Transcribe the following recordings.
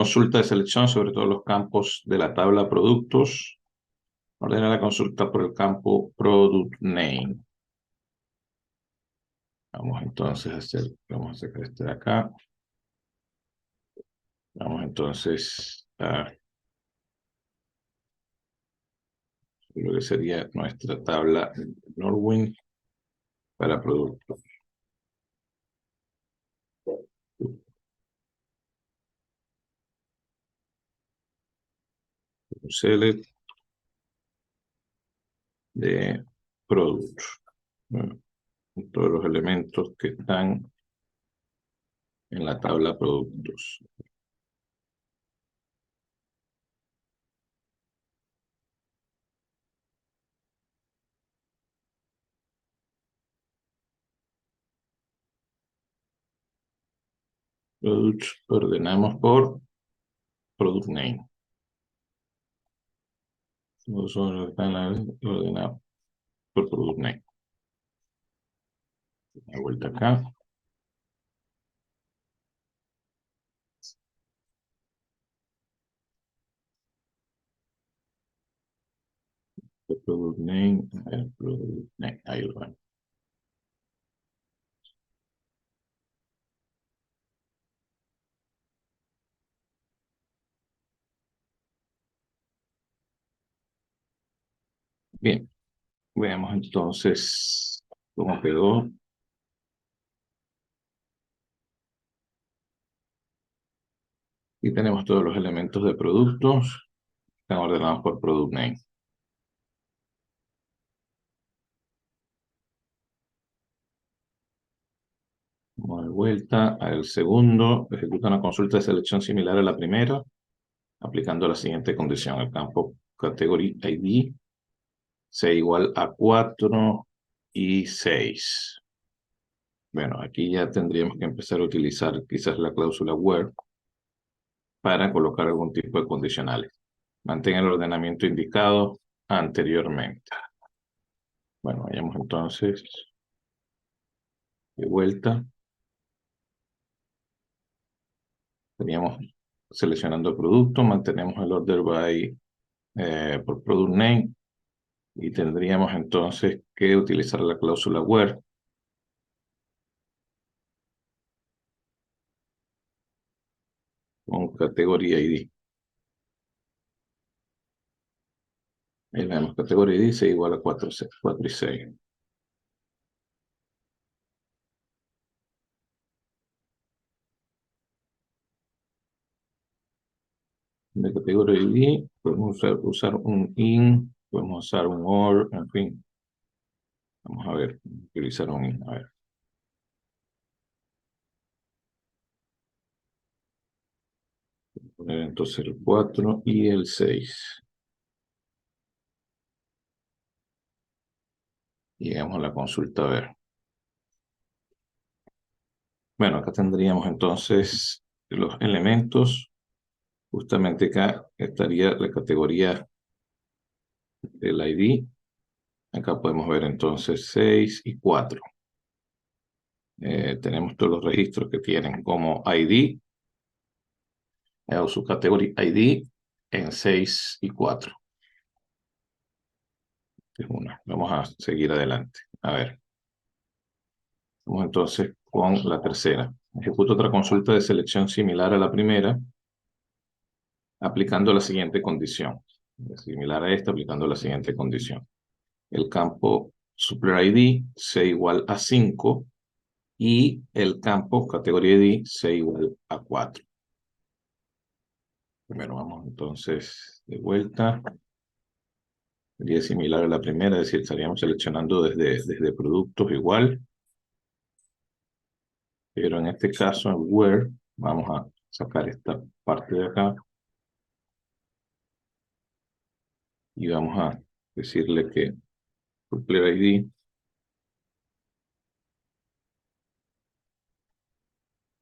Consulta de selección sobre todos los campos de la tabla productos. Ordena la consulta por el campo Product Name. Vamos entonces a hacer, vamos a sacar este de acá. Vamos entonces a lo que sería nuestra tabla Norwin para productos. Select de productos. Bueno, todos los elementos que están en la tabla productos. Products ordenamos por Product Name. Todos son ordenados por Product Name. La vuelta acá. Product Name, Product Name, ahí lo van. Bien, veamos entonces cómo quedó. Y tenemos todos los elementos de productos. Están ordenados por Product Name. Vamos de vuelta al segundo. Ejecuta una consulta de selección similar a la primera, aplicando la siguiente condición. El campo Category ID sea igual a 4 y 6. Bueno, aquí ya tendríamos que empezar a utilizar quizás la cláusula where para colocar algún tipo de condicionales. Mantenga el ordenamiento indicado anteriormente. Bueno, vayamos entonces de vuelta. Teníamos seleccionando producto, mantenemos el order by por product name y tendríamos entonces que utilizar la cláusula where con categoría ID. Ahí vemos categoría ID es igual a 4 y 6. De categoría ID podemos usar un in, podemos usar un or, en fin. Vamos a ver, utilizar un in, a ver. Poner entonces el 4 y el 6. Y llegamos a la consulta a ver. Bueno, acá tendríamos entonces los elementos. Justamente acá estaría la categoría del ID. Acá podemos ver entonces 6 y 4. Tenemos todos los registros que tienen como ID o su categoría ID en 6 y 4. Es una. Vamos a seguir adelante. A ver. Vamos entonces con la tercera. Ejecuto otra consulta de selección similar a la primera, aplicando la siguiente condición. Similar a esta, aplicando la siguiente condición. El campo supplier ID sea igual a 5 y el campo categoría ID sea igual a 4. Primero vamos entonces de vuelta. Sería similar a la primera, es decir, estaríamos seleccionando desde productos igual. Pero en este caso, en where, vamos a sacar esta parte de acá. Y vamos a decirle que supplier ID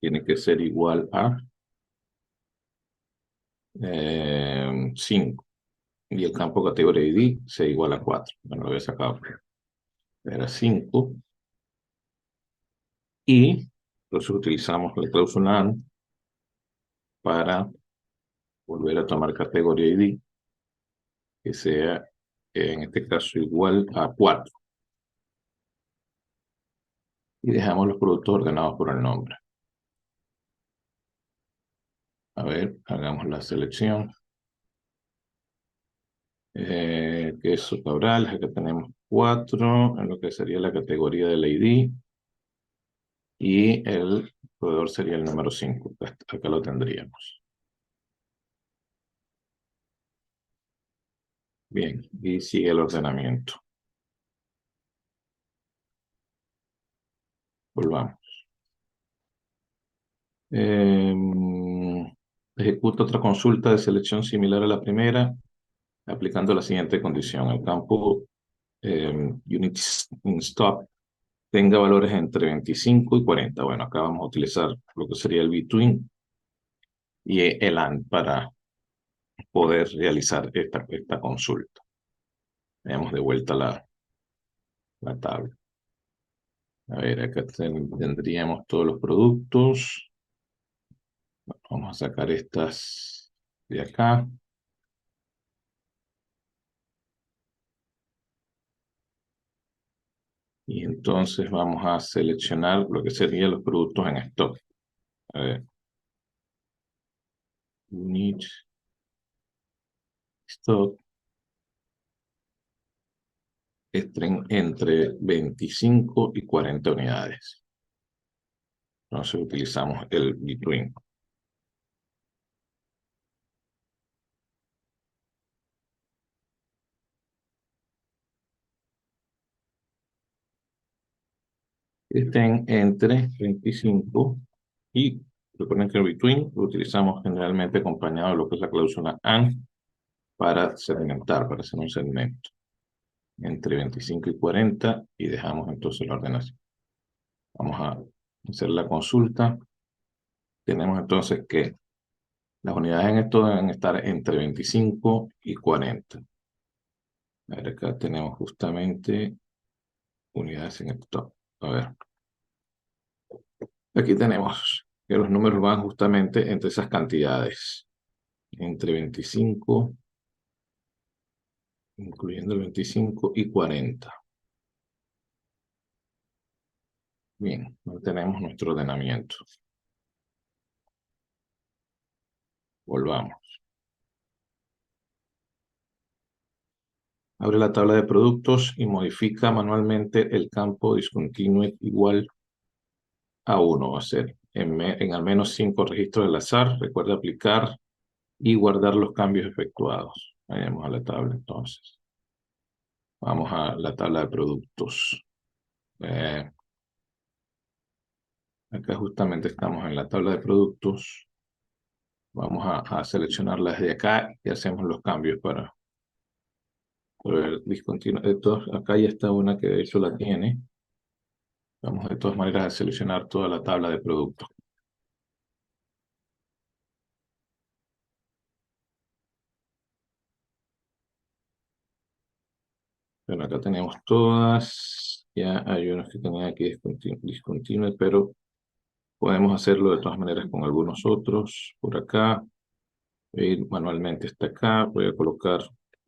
tiene que ser igual a 5. Y el campo categoría ID sea igual a 4. Bueno, lo voy a sacar. Era 5. Y entonces utilizamos la cláusula AND para volver a tomar categoría ID, que sea en este caso igual a 4. Y dejamos los productos ordenados por el nombre. A ver, hagamos la selección. Queso Cabral, acá tenemos 4 en lo que sería la categoría del ID. Y el proveedor sería el número 5. Acá lo tendríamos. Bien, y sigue el ordenamiento. Volvamos. Ejecuta otra consulta de selección similar a la primera, aplicando la siguiente condición. El campo unit in stop tenga valores entre 25 y 40. Bueno, acá vamos a utilizar lo que sería el between y el and para poder realizar esta consulta. Veamos de vuelta la tabla. A ver, acá tendríamos todos los productos. Vamos a sacar estas de acá. Y entonces vamos a seleccionar lo que serían los productos en stock. A ver. Unit stock. Estén entre 25 y 40 unidades. Entonces utilizamos el between. Estén entre 25 y recuerden que el between lo utilizamos generalmente acompañado de lo que es la cláusula AND para segmentar, para hacer un segmento entre 25 y 40 y dejamos entonces la ordenación. Vamos a hacer la consulta. Tenemos entonces que las unidades en esto deben estar entre 25 y 40. A ver, acá tenemos justamente unidades en stock. A ver. Aquí tenemos que los números van justamente entre esas cantidades. Entre 25, incluyendo el 25 y 40. Bien, no tenemos nuestro ordenamiento. Volvamos. Abre la tabla de productos y modifica manualmente el campo discontinued igual a 1. Va a ser en al menos 5 registros del azar. Recuerda aplicar y guardar los cambios efectuados. Vayamos a la tabla entonces. Vamos a la tabla de productos. Acá justamente estamos en la tabla de productos. Vamos a seleccionarlas de acá y hacemos los cambios para poder discontinuar. Acá ya está una que de hecho la tiene. Vamos de todas maneras a seleccionar toda la tabla de productos. Bueno, acá tenemos todas. Ya hay unos que tenían aquí discontinuo, pero podemos hacerlo de todas maneras con algunos otros. Por acá, voy a ir manualmente hasta acá. Voy a colocar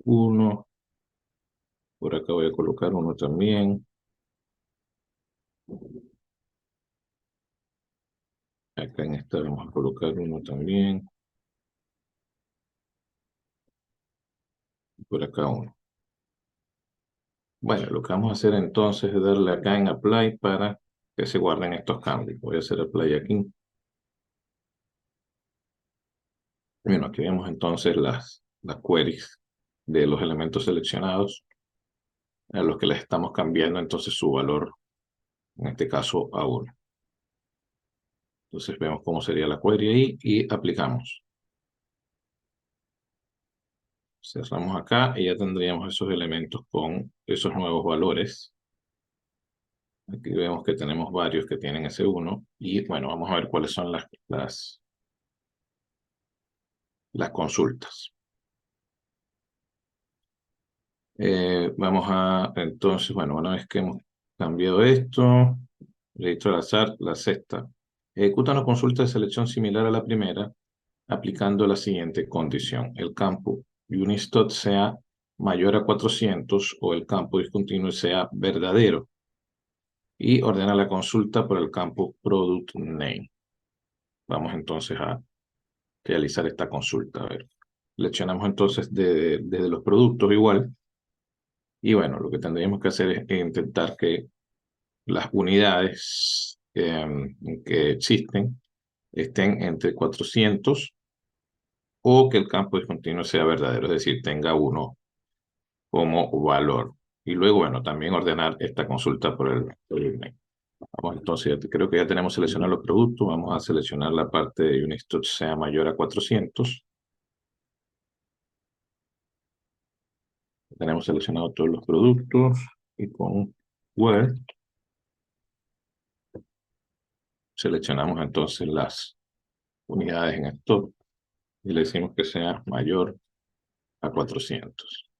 uno. Por acá voy a colocar uno también. Acá en esta vamos a colocar uno también. Por acá uno. Bueno, lo que vamos a hacer entonces es darle acá en Apply para que se guarden estos cambios. Voy a hacer Apply aquí. Bueno, aquí vemos entonces las queries de los elementos seleccionados a los que les estamos cambiando entonces su valor, en este caso a 1. Entonces vemos cómo sería la query ahí y aplicamos. Cerramos acá y ya tendríamos esos elementos con esos nuevos valores. Aquí vemos que tenemos varios que tienen ese 1 y bueno, vamos a ver cuáles son las consultas. Vamos a, entonces, bueno, una vez que hemos cambiado esto, registro al azar, la sexta. Ejecuta una consulta de selección similar a la primera, aplicando la siguiente condición. El campo Unistot sea mayor a 400 o el campo discontinuo sea verdadero. Y ordena la consulta por el campo Product Name. Vamos entonces a realizar esta consulta. A ver, seleccionamos entonces desde los productos igual. Y bueno, lo que tendríamos que hacer es intentar que las unidades que existen estén entre 400 o que el campo discontinuo sea verdadero, es decir, tenga uno como valor. Y luego, bueno, también ordenar esta consulta por el email. Vamos entonces, creo que ya tenemos seleccionado los productos. Vamos a seleccionar la parte de Unistot sea mayor a 400. Tenemos seleccionado todos los productos y con Word seleccionamos entonces las unidades en stock y le decimos que sea mayor a 400.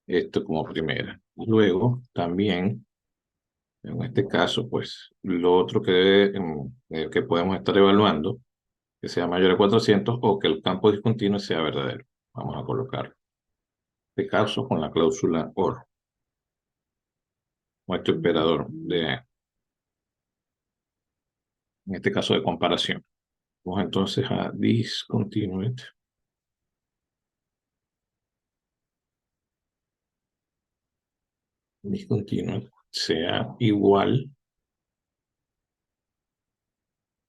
Esto como primera. Luego también, en este caso, pues lo otro que podemos estar evaluando, que sea mayor a 400 o que el campo discontinuo sea verdadero. Vamos a colocar este caso con la cláusula OR, nuestro operador en este caso de comparación. Vamos entonces a discontinued. Discontinued sea igual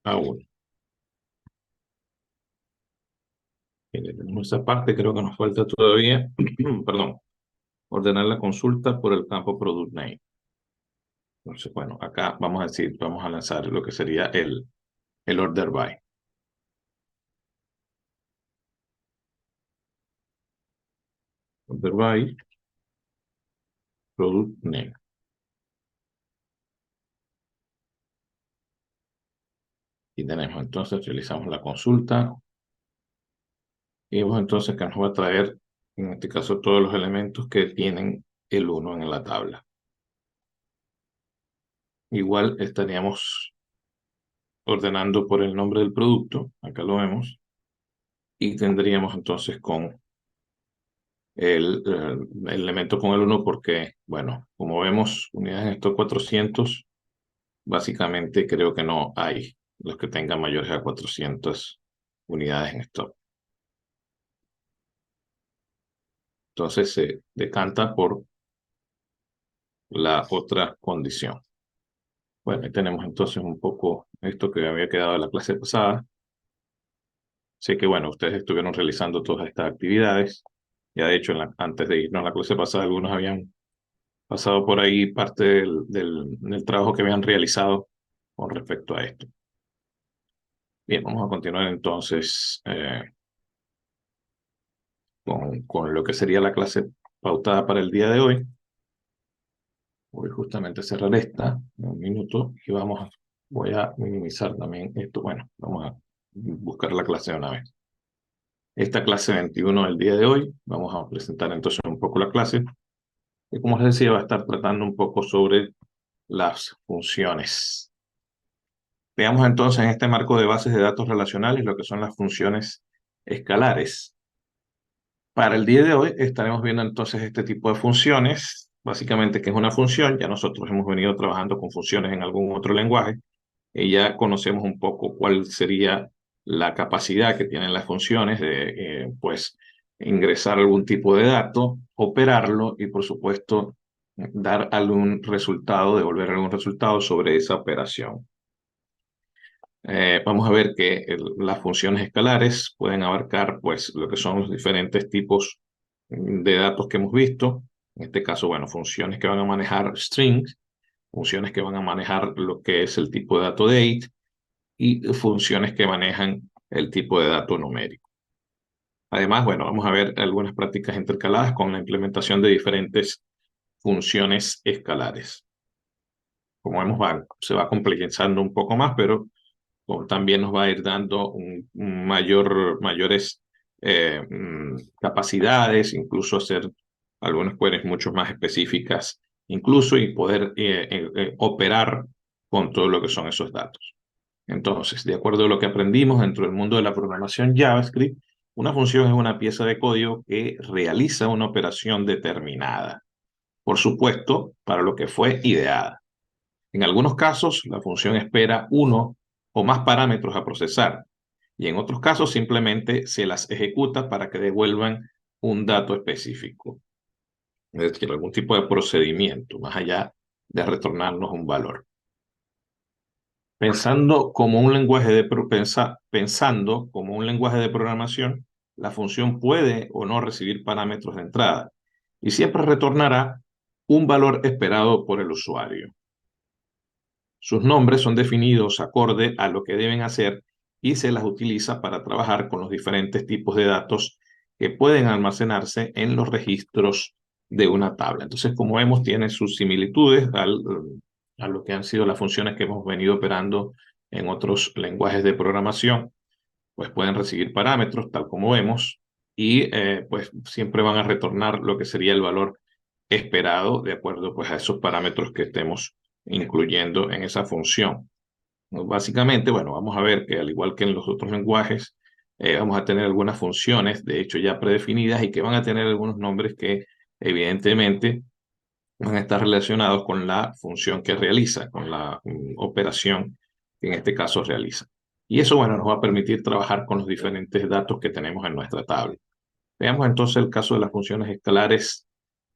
a 1. Tenemos esa parte, creo que nos falta todavía, perdón, ordenar la consulta por el campo Product Name. Entonces, bueno, acá vamos a decir, vamos a lanzar lo que sería el order by. Order by Product Name. Y tenemos entonces, realizamos la consulta. Y vemos entonces que nos va a traer, en este caso, todos los elementos que tienen el 1 en la tabla. Igual estaríamos ordenando por el nombre del producto, acá lo vemos, y tendríamos entonces con el elemento con el 1 porque, bueno, como vemos, unidades en estos 400, básicamente creo que no hay los que tengan mayores a 400 unidades en stock. Entonces se decanta por la otra condición. Bueno, ahí tenemos entonces un poco esto que había quedado de la clase pasada. Sé que, bueno, ustedes estuvieron realizando todas estas actividades. Ya de hecho, antes de irnos a la clase pasada, algunos habían pasado por ahí parte del trabajo que habían realizado con respecto a esto. Bien, vamos a continuar entonces con lo que sería la clase pautada para el día de hoy. Voy justamente a cerrar esta en un minuto y voy a minimizar también esto. Bueno, vamos a buscar la clase de una vez. Esta clase 21 del día de hoy, vamos a presentar entonces un poco la clase. Y como les decía, va a estar tratando un poco sobre las funciones. Veamos entonces en este marco de bases de datos relacionales lo que son las funciones escalares. Para el día de hoy estaremos viendo entonces este tipo de funciones, básicamente que es una función. Ya nosotros hemos venido trabajando con funciones en algún otro lenguaje y ya conocemos un poco cuál sería la capacidad que tienen las funciones de, pues, ingresar algún tipo de dato, operarlo y, por supuesto, dar algún resultado, devolver algún resultado sobre esa operación. Vamos a ver que las funciones escalares pueden abarcar, pues, lo que son los diferentes tipos de datos que hemos visto. En este caso, bueno, funciones que van a manejar strings, funciones que van a manejar lo que es el tipo de dato date y funciones que manejan el tipo de dato numérico. Además, bueno, vamos a ver algunas prácticas intercaladas con la implementación de diferentes funciones escalares. Como vemos, se va complejizando un poco más, pero también nos va a ir dando mayores capacidades, incluso hacer algunas queries mucho más específicas, incluso y poder operar con todo lo que son esos datos. Entonces, de acuerdo a lo que aprendimos dentro del mundo de la programación JavaScript, una función es una pieza de código que realiza una operación determinada, por supuesto, para lo que fue ideada. En algunos casos, la función espera uno o más parámetros a procesar, y en otros casos simplemente se las ejecuta para que devuelvan un dato específico, es decir, algún tipo de procedimiento, más allá de retornarnos un valor. Pensando como un lenguaje de programación, la función puede o no recibir parámetros de entrada y siempre retornará un valor esperado por el usuario. Sus nombres son definidos acorde a lo que deben hacer y se las utiliza para trabajar con los diferentes tipos de datos que pueden almacenarse en los registros de una tabla. Entonces, como vemos, tiene sus similitudes a lo que han sido las funciones que hemos venido operando en otros lenguajes de programación. Pues pueden recibir parámetros, tal como vemos, y pues siempre van a retornar lo que sería el valor esperado de acuerdo pues a esos parámetros que estemos incluyendo en esa función. Básicamente, bueno, vamos a ver que al igual que en los otros lenguajes, vamos a tener algunas funciones, de hecho ya predefinidas, y que van a tener algunos nombres que evidentemente van a estar relacionados con la función que realiza, con la operación que en este caso realiza. Y eso, bueno, nos va a permitir trabajar con los diferentes datos que tenemos en nuestra tabla. Veamos entonces el caso de las funciones escalares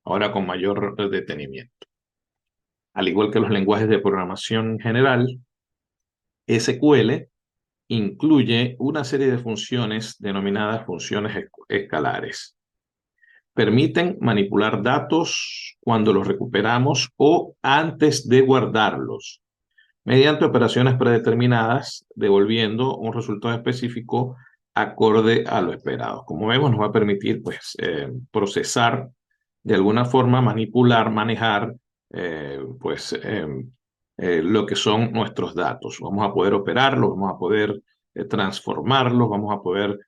ahora con mayor detenimiento. Al igual que los lenguajes de programación en general, SQL incluye una serie de funciones denominadas funciones escalares. Permiten manipular datos cuando los recuperamos o antes de guardarlos, mediante operaciones predeterminadas, devolviendo un resultado específico acorde a lo esperado. Como vemos, nos va a permitir pues, procesar de alguna forma, manipular, manejar lo que son nuestros datos. Vamos a poder operarlos, vamos a poder transformarlos, vamos a poder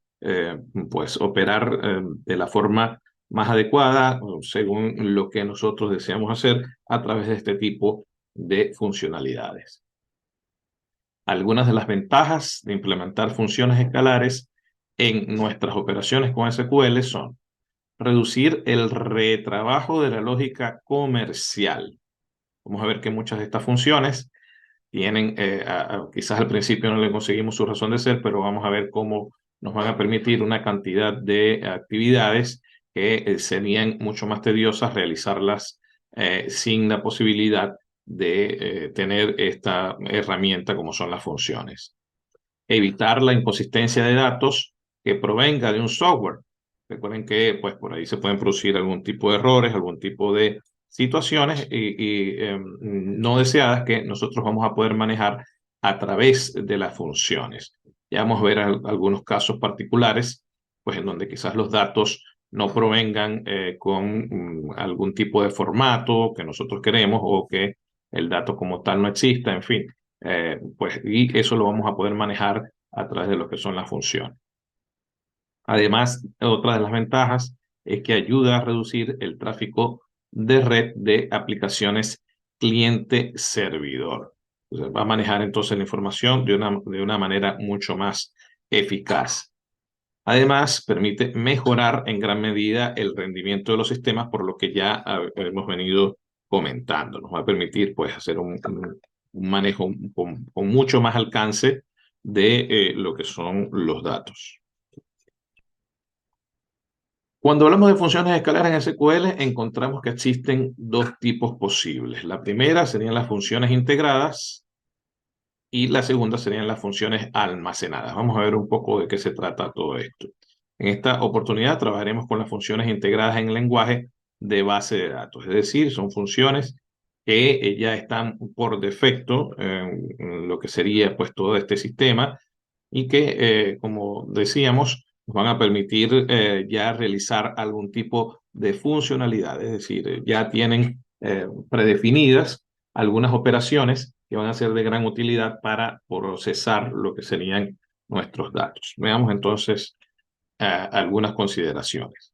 pues operar de la forma más adecuada según lo que nosotros deseamos hacer a través de este tipo de funcionalidades. Algunas de las ventajas de implementar funciones escalares en nuestras operaciones con SQL son reducir el retrabajo de la lógica comercial. Vamos a ver que muchas de estas funciones tienen, quizás al principio no le conseguimos su razón de ser, pero vamos a ver cómo nos van a permitir una cantidad de actividades que serían mucho más tediosas realizarlas sin la posibilidad de tener esta herramienta como son las funciones. Evitar la inconsistencia de datos que provenga de un software. Recuerden que pues, por ahí se pueden producir algún tipo de errores, algún tipo de situaciones no deseadas que nosotros vamos a poder manejar a través de las funciones. Ya vamos a ver algunos casos particulares, pues en donde quizás los datos no provengan con algún tipo de formato que nosotros queremos o que el dato como tal no exista, en fin. Pues, y eso lo vamos a poder manejar a través de lo que son las funciones. Además, otra de las ventajas es que ayuda a reducir el tráfico de red de aplicaciones cliente-servidor. Va a manejar entonces la información de una manera mucho más eficaz. Además, permite mejorar en gran medida el rendimiento de los sistemas, por lo que ya hemos venido comentando. Nos va a permitir pues, hacer un manejo con mucho más alcance de lo que son los datos. Cuando hablamos de funciones escalares en SQL, encontramos que existen dos tipos posibles. La primera serían las funciones integradas y la segunda serían las funciones almacenadas. Vamos a ver un poco de qué se trata todo esto. En esta oportunidad trabajaremos con las funciones integradas en el lenguaje de base de datos, es decir, son funciones que ya están por defecto en lo que sería pues todo este sistema y que, como decíamos, nos van a permitir ya realizar algún tipo de funcionalidad, es decir, ya tienen predefinidas algunas operaciones que van a ser de gran utilidad para procesar lo que serían nuestros datos. Veamos entonces algunas consideraciones.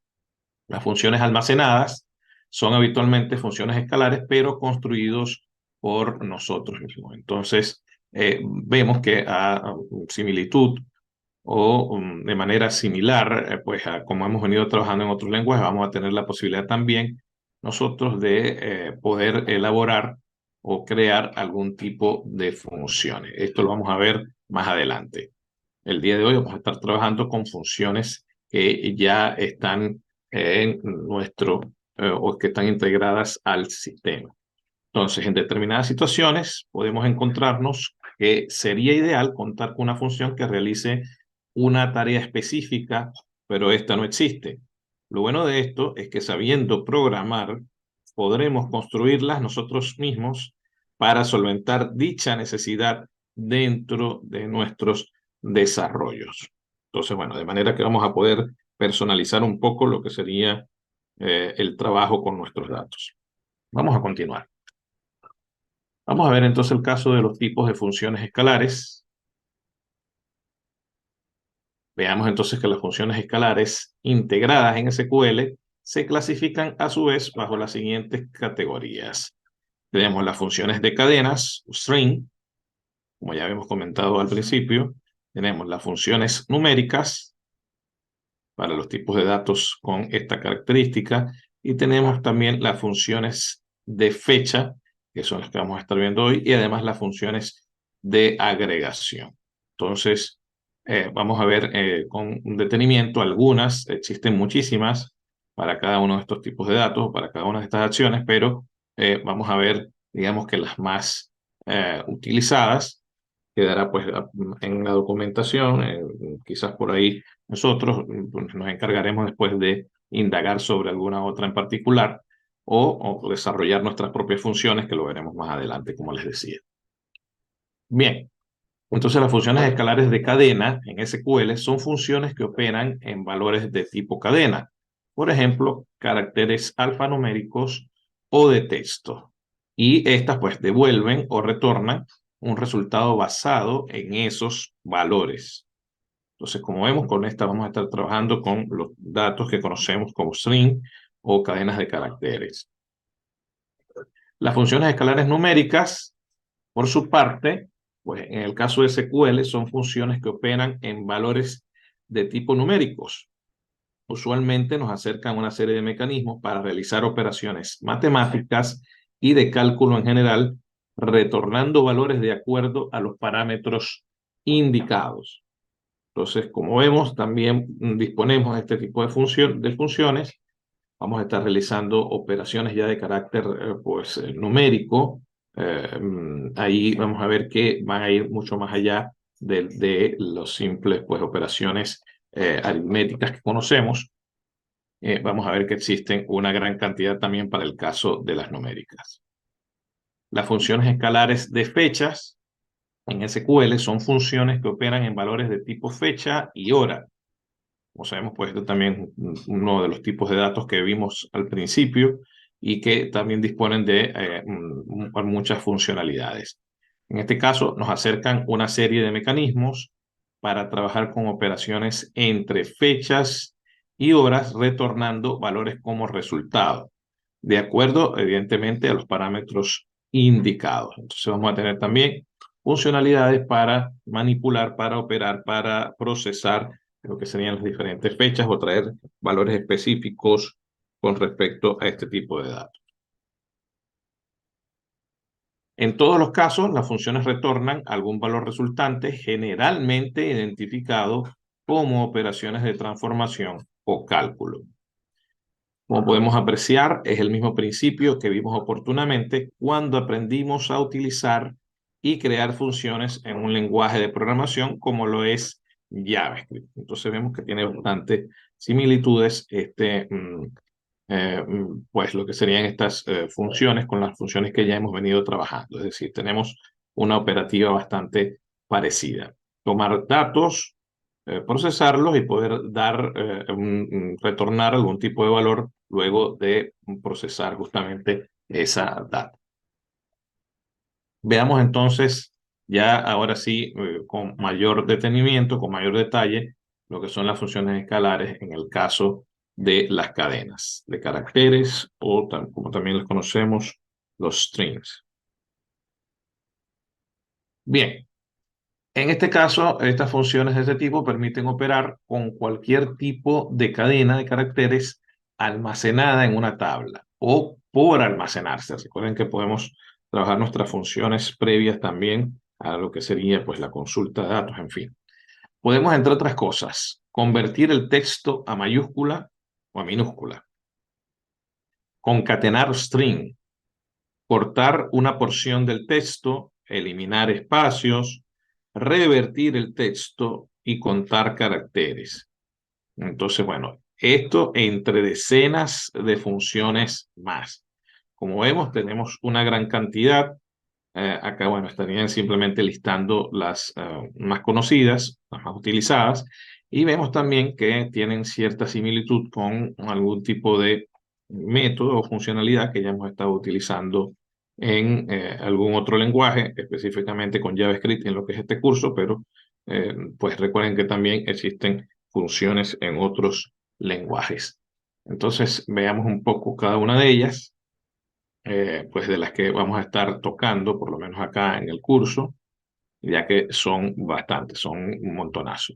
Las funciones almacenadas son habitualmente funciones escalares, pero construidos por nosotros mismos. Entonces, vemos que a similitud o de manera similar, pues como hemos venido trabajando en otros lenguajes, vamos a tener la posibilidad también nosotros de poder elaborar o crear algún tipo de funciones. Esto lo vamos a ver más adelante. El día de hoy vamos a estar trabajando con funciones que ya están en nuestro o que están integradas al sistema. Entonces, en determinadas situaciones podemos encontrarnos que sería ideal contar con una función que realice una tarea específica, pero esta no existe. Lo bueno de esto es que sabiendo programar, podremos construirlas nosotros mismos para solventar dicha necesidad dentro de nuestros desarrollos. Entonces, bueno, de manera que vamos a poder personalizar un poco lo que sería el trabajo con nuestros datos. Vamos a continuar. Vamos a ver entonces el caso de los tipos de funciones escalares. Veamos entonces que las funciones escalares integradas en SQL se clasifican a su vez bajo las siguientes categorías. Tenemos las funciones de cadenas, string, como ya habíamos comentado al principio. Tenemos las funciones numéricas para los tipos de datos con esta característica. Y tenemos también las funciones de fecha, que son las que vamos a estar viendo hoy, y además las funciones de agregación. Entonces, vamos a ver con detenimiento algunas, existen muchísimas para cada uno de estos tipos de datos, para cada una de estas acciones, pero vamos a ver, digamos que las más utilizadas, quedará pues en la documentación, quizás por ahí nosotros pues, nos encargaremos después de indagar sobre alguna otra en particular o desarrollar nuestras propias funciones, que lo veremos más adelante, como les decía. Bien, entonces las funciones escalares de cadena en SQL son funciones que operan en valores de tipo cadena. Por ejemplo, caracteres alfanuméricos o de texto. Y estas pues devuelven o retornan un resultado basado en esos valores. Entonces, como vemos, con esta vamos a estar trabajando con los datos que conocemos como string o cadenas de caracteres. Las funciones escalares numéricas, por su parte, pues en el caso de SQL son funciones que operan en valores de tipo numéricos. Usualmente nos acercan una serie de mecanismos para realizar operaciones matemáticas y de cálculo en general, retornando valores de acuerdo a los parámetros indicados. Entonces, como vemos, también disponemos de este tipo de funciones. Vamos a estar realizando operaciones ya de carácter pues, numérico. Ahí vamos a ver que van a ir mucho más allá de los simples pues, operaciones aritméticas que conocemos. Vamos a ver que existen una gran cantidad también para el caso de las numéricas. Las funciones escalares de fechas en SQL son funciones que operan en valores de tipo fecha y hora. Como sabemos, pues esto también es uno de los tipos de datos que vimos al principio y que también disponen de muchas funcionalidades. En este caso, nos acercan una serie de mecanismos para trabajar con operaciones entre fechas y horas, retornando valores como resultado, de acuerdo, evidentemente, a los parámetros indicados. Entonces, vamos a tener también funcionalidades para manipular, para operar, para procesar lo que serían las diferentes fechas o traer valores específicos con respecto a este tipo de datos. En todos los casos, las funciones retornan algún valor resultante, generalmente identificado como operaciones de transformación o cálculo. Como podemos apreciar, es el mismo principio que vimos oportunamente cuando aprendimos a utilizar y crear funciones en un lenguaje de programación como lo es JavaScript. Entonces vemos que tiene bastante similitudes pues lo que serían estas funciones con las funciones que ya hemos venido trabajando. Es decir, tenemos una operativa bastante parecida. Tomar datos, procesarlos y poder dar, retornar algún tipo de valor luego de procesar justamente esa data. Veamos entonces, ya ahora sí, con mayor detenimiento, con mayor detalle, lo que son las funciones escalares en el caso de las cadenas de caracteres o como también los conocemos, los strings. Bien, en este caso, estas funciones de este tipo permiten operar con cualquier tipo de cadena de caracteres almacenada en una tabla o por almacenarse. Recuerden que podemos trabajar nuestras funciones previas también a lo que sería pues la consulta de datos, en fin. Podemos, entre otras cosas, convertir el texto a mayúscula o a minúscula, concatenar string, cortar una porción del texto, eliminar espacios, revertir el texto y contar caracteres. Entonces, bueno, esto entre decenas de funciones más. Como vemos, tenemos una gran cantidad. Acá, bueno, estarían simplemente listando las más conocidas, las más utilizadas, y vemos también que tienen cierta similitud con algún tipo de método o funcionalidad que ya hemos estado utilizando en algún otro lenguaje, específicamente con JavaScript en lo que es este curso, pero pues recuerden que también existen funciones en otros lenguajes. Entonces, veamos un poco cada una de ellas, pues de las que vamos a estar tocando, por lo menos acá en el curso, ya que son bastantes, son un montonazo.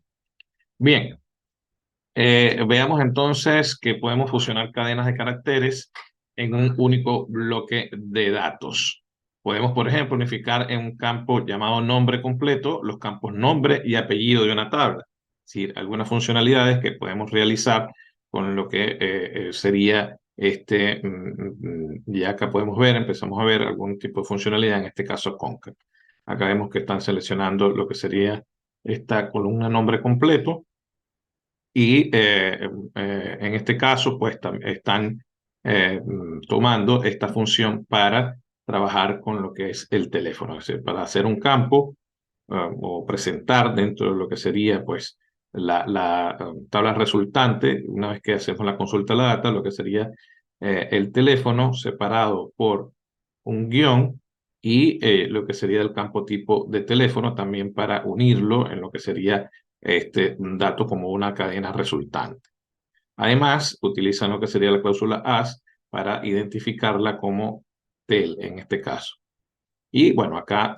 Bien, veamos entonces que podemos fusionar cadenas de caracteres en un único bloque de datos. Podemos, por ejemplo, unificar en un campo llamado nombre completo los campos nombre y apellido de una tabla. Es decir, algunas funcionalidades que podemos realizar con lo que sería ya acá podemos ver, empezamos a ver algún tipo de funcionalidad, en este caso concat. Acá vemos que están seleccionando lo que sería esta columna nombre completo y en este caso, pues están tomando esta función para trabajar con lo que es el teléfono, es decir, para hacer un campo o presentar dentro de lo que sería, pues, la tabla resultante, una vez que hacemos la consulta de la data, lo que sería el teléfono separado por un guión y lo que sería el campo tipo de teléfono también para unirlo en lo que sería este dato como una cadena resultante. Además, utilizan lo que sería la cláusula as para identificarla como tel en este caso. Y bueno, acá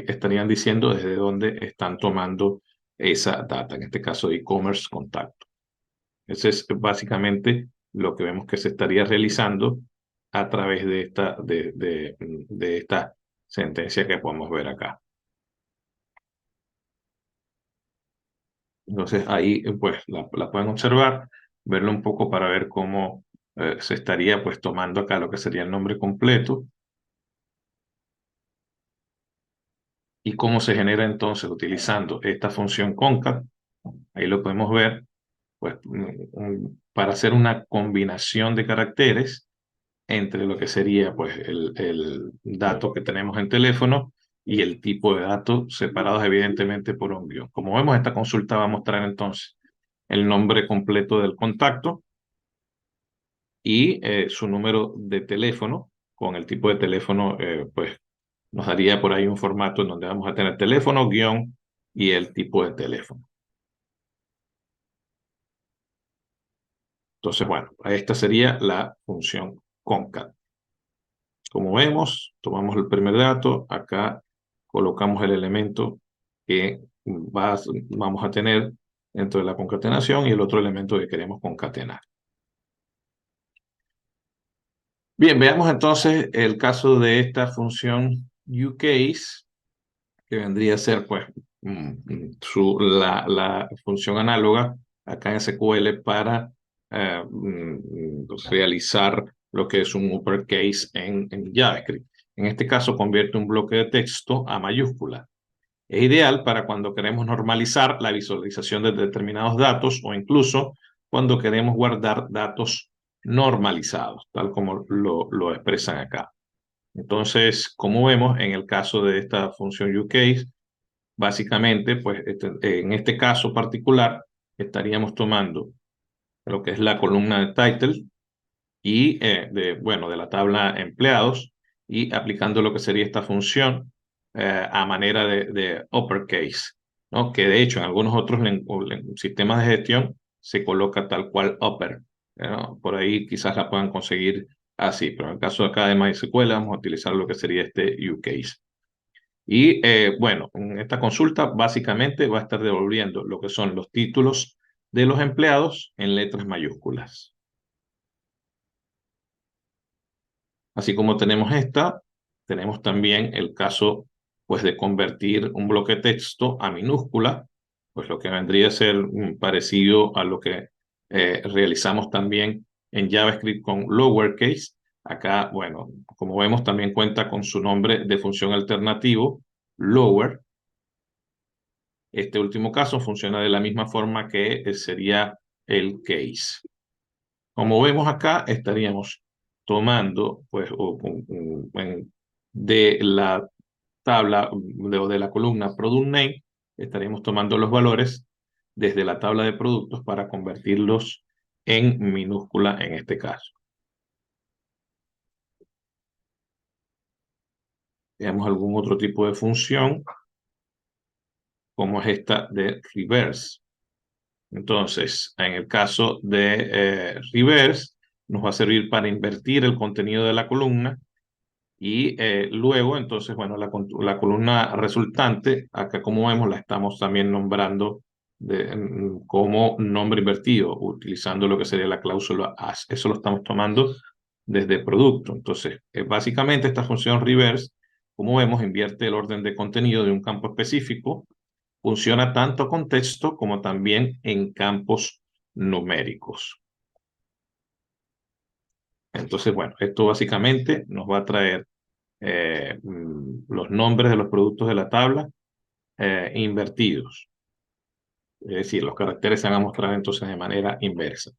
estarían diciendo desde dónde están tomando esa data, en este caso de e-commerce contacto. Ese es básicamente lo que vemos que se estaría realizando a través de esta sentencia que podemos ver acá. Entonces ahí pues la pueden observar, verlo un poco para ver cómo se estaría pues tomando acá lo que sería el nombre completo y cómo se genera entonces utilizando esta función concat. Ahí lo podemos ver pues para hacer una combinación de caracteres entre lo que sería pues el dato que tenemos en teléfono y el tipo de datos separados evidentemente por un guión. Como vemos, esta consulta va a mostrar entonces el nombre completo del contacto y su número de teléfono. Con el tipo de teléfono, pues nos daría por ahí un formato en donde vamos a tener teléfono, guión y el tipo de teléfono. Entonces, bueno, esta sería la función concat. Como vemos, tomamos el primer dato, acá colocamos el elemento que vamos a tener dentro de la concatenación y el otro elemento que queremos concatenar. Bien, veamos entonces el caso de esta función uCase, que vendría a ser pues la función análoga acá en SQL para realizar lo que es un uppercase en JavaScript. En este caso convierte un bloque de texto a mayúscula. Es ideal para cuando queremos normalizar la visualización de determinados datos o incluso cuando queremos guardar datos normalizados, tal como lo expresan acá. Entonces, como vemos en el caso de esta función uCase, básicamente, pues en este caso particular, estaríamos tomando lo que es la columna de title y bueno, de la tabla empleados y aplicando lo que sería esta función a manera de uppercase, ¿no? Que de hecho en algunos otros sistemas de gestión se coloca tal cual upper, ¿no? Por ahí quizás la puedan conseguir así, pero en el caso de acá de MySQL vamos a utilizar lo que sería este uCase. Y bueno, en esta consulta básicamente va a estar devolviendo lo que son los títulos de los empleados en letras mayúsculas. Así como tenemos esta, tenemos también el caso pues, de convertir un bloque de texto a minúscula, pues lo que vendría a ser parecido a lo que realizamos también en JavaScript con lowercase. Acá, bueno, como vemos, también cuenta con su nombre de función alternativo, lower. Este último caso funciona de la misma forma que sería el case. Como vemos acá, estaríamos tomando pues, de la tabla o de la columna Product Name, estaríamos tomando los valores desde la tabla de productos para convertirlos en minúscula en este caso. Veamos algún otro tipo de función, como es esta de reverse. Entonces, en el caso de reverse, nos va a servir para invertir el contenido de la columna y luego, entonces, bueno, la columna resultante, acá como vemos, la estamos también nombrando como nombre invertido, utilizando lo que sería la cláusula as. Eso lo estamos tomando desde producto. Entonces, básicamente esta función reverse, como vemos, invierte el orden de contenido de un campo específico. Funciona tanto con texto como también en campos numéricos. Entonces, bueno, esto básicamente nos va a traer los nombres de los productos de la tabla invertidos. Es decir, los caracteres se van a mostrar entonces de manera inversa.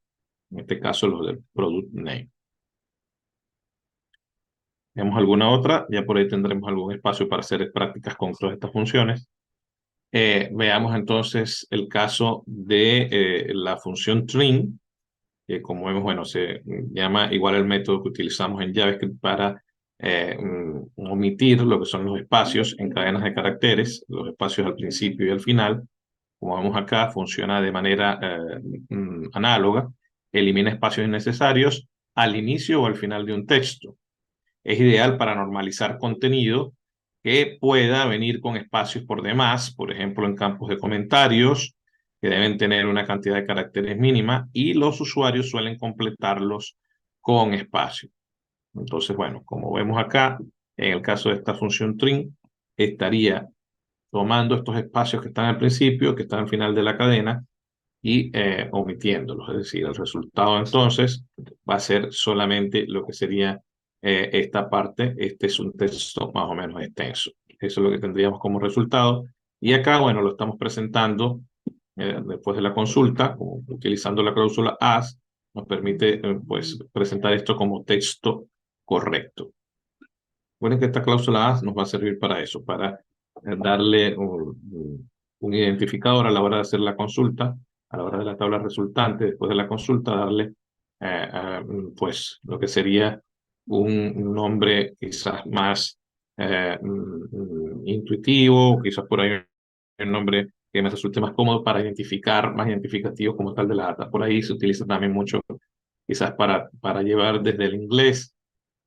En este caso, los del product name. Vemos alguna otra, ya por ahí tendremos algún espacio para hacer prácticas con todas estas funciones. Veamos entonces el caso de la función trim, que como vemos, bueno, se llama igual el método que utilizamos en JavaScript para omitir lo que son los espacios en cadenas de caracteres, los espacios al principio y al final. Como vemos acá, funciona de manera análoga, elimina espacios innecesarios al inicio o al final de un texto. Es ideal para normalizar contenido que pueda venir con espacios por demás, por ejemplo, en campos de comentarios, que deben tener una cantidad de caracteres mínima, y los usuarios suelen completarlos con espacio. Entonces, bueno, como vemos acá, en el caso de esta función trim, estaría tomando estos espacios que están al principio, que están al final de la cadena, y omitiéndolos. Es decir, el resultado entonces va a ser solamente lo que sería esta parte. Este es un texto más o menos extenso. Eso es lo que tendríamos como resultado. Y acá, bueno, lo estamos presentando después de la consulta, utilizando la cláusula as, nos permite pues presentar esto como texto correcto. Recuerden que esta cláusula as nos va a servir para eso, para darle un identificador a la hora de hacer la consulta, a la hora de la tabla resultante, después de la consulta, darle pues lo que sería un nombre quizás más intuitivo, quizás por ahí un nombre que me resulte más cómodo para identificar, más identificativo como tal de la data. Por ahí se utiliza también mucho quizás para llevar desde el inglés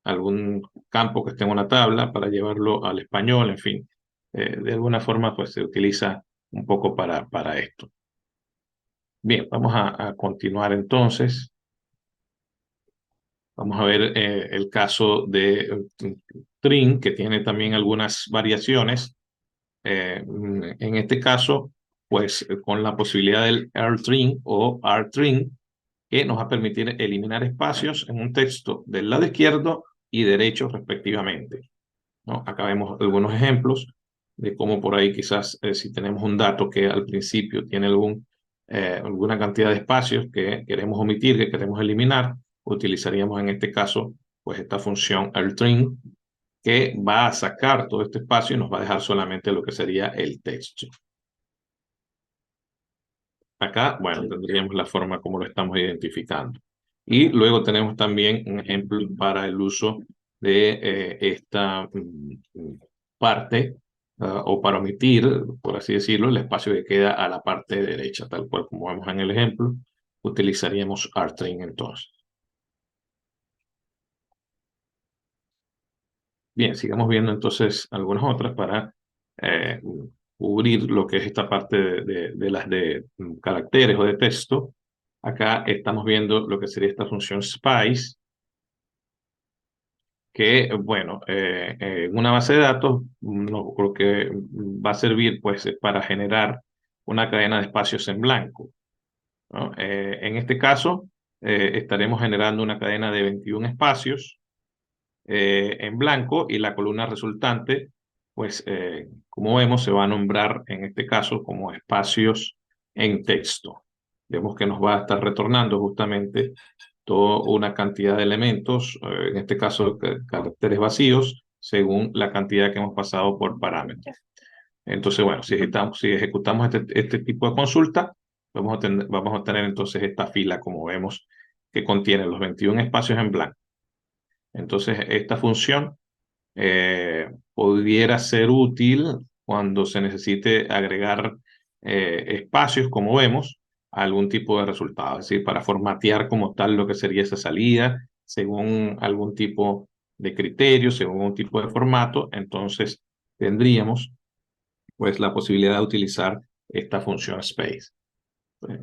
algún campo que esté en una tabla para llevarlo al español, en fin. De alguna forma, pues se utiliza un poco para esto. Bien, vamos a continuar entonces. Vamos a ver el caso de Trim, que tiene también algunas variaciones. En este caso, pues con la posibilidad del rtrim o rtrim, que nos va a permitir eliminar espacios en un texto del lado izquierdo y derecho respectivamente, ¿no? Acá vemos algunos ejemplos de cómo por ahí quizás si tenemos un dato que al principio tiene alguna cantidad de espacios que queremos omitir, que queremos eliminar, utilizaríamos en este caso pues esta función altrim, que va a sacar todo este espacio y nos va a dejar solamente lo que sería el texto. Acá, bueno, tendríamos la forma como lo estamos identificando. Y luego tenemos también un ejemplo para el uso de esta parte o para omitir, por así decirlo, el espacio que queda a la parte derecha, tal cual como vemos en el ejemplo, utilizaríamos rtrim entonces. Bien, sigamos viendo entonces algunas otras para eh, cubrir lo que es esta parte de las de caracteres o de texto. Acá estamos viendo lo que sería esta función spice, que, bueno, en una base de datos, lo que va a servir, pues, es para generar una cadena de espacios en blanco, ¿no? En este caso, estaremos generando una cadena de 21 espacios en blanco, y la columna resultante, pues, como vemos, se va a nombrar en este caso como espacios en texto. Vemos que nos va a estar retornando justamente toda una cantidad de elementos, en este caso caracteres vacíos, según la cantidad que hemos pasado por parámetros. Entonces, bueno, si ejecutamos este tipo de consulta, vamos a tener entonces esta fila, como vemos, que contiene los 21 espacios en blanco. Entonces, esta función pudiera ser útil cuando se necesite agregar espacios, como vemos, a algún tipo de resultado, es decir, para formatear como tal lo que sería esa salida, según algún tipo de criterio, según un tipo de formato. Entonces tendríamos, pues, la posibilidad de utilizar esta función space.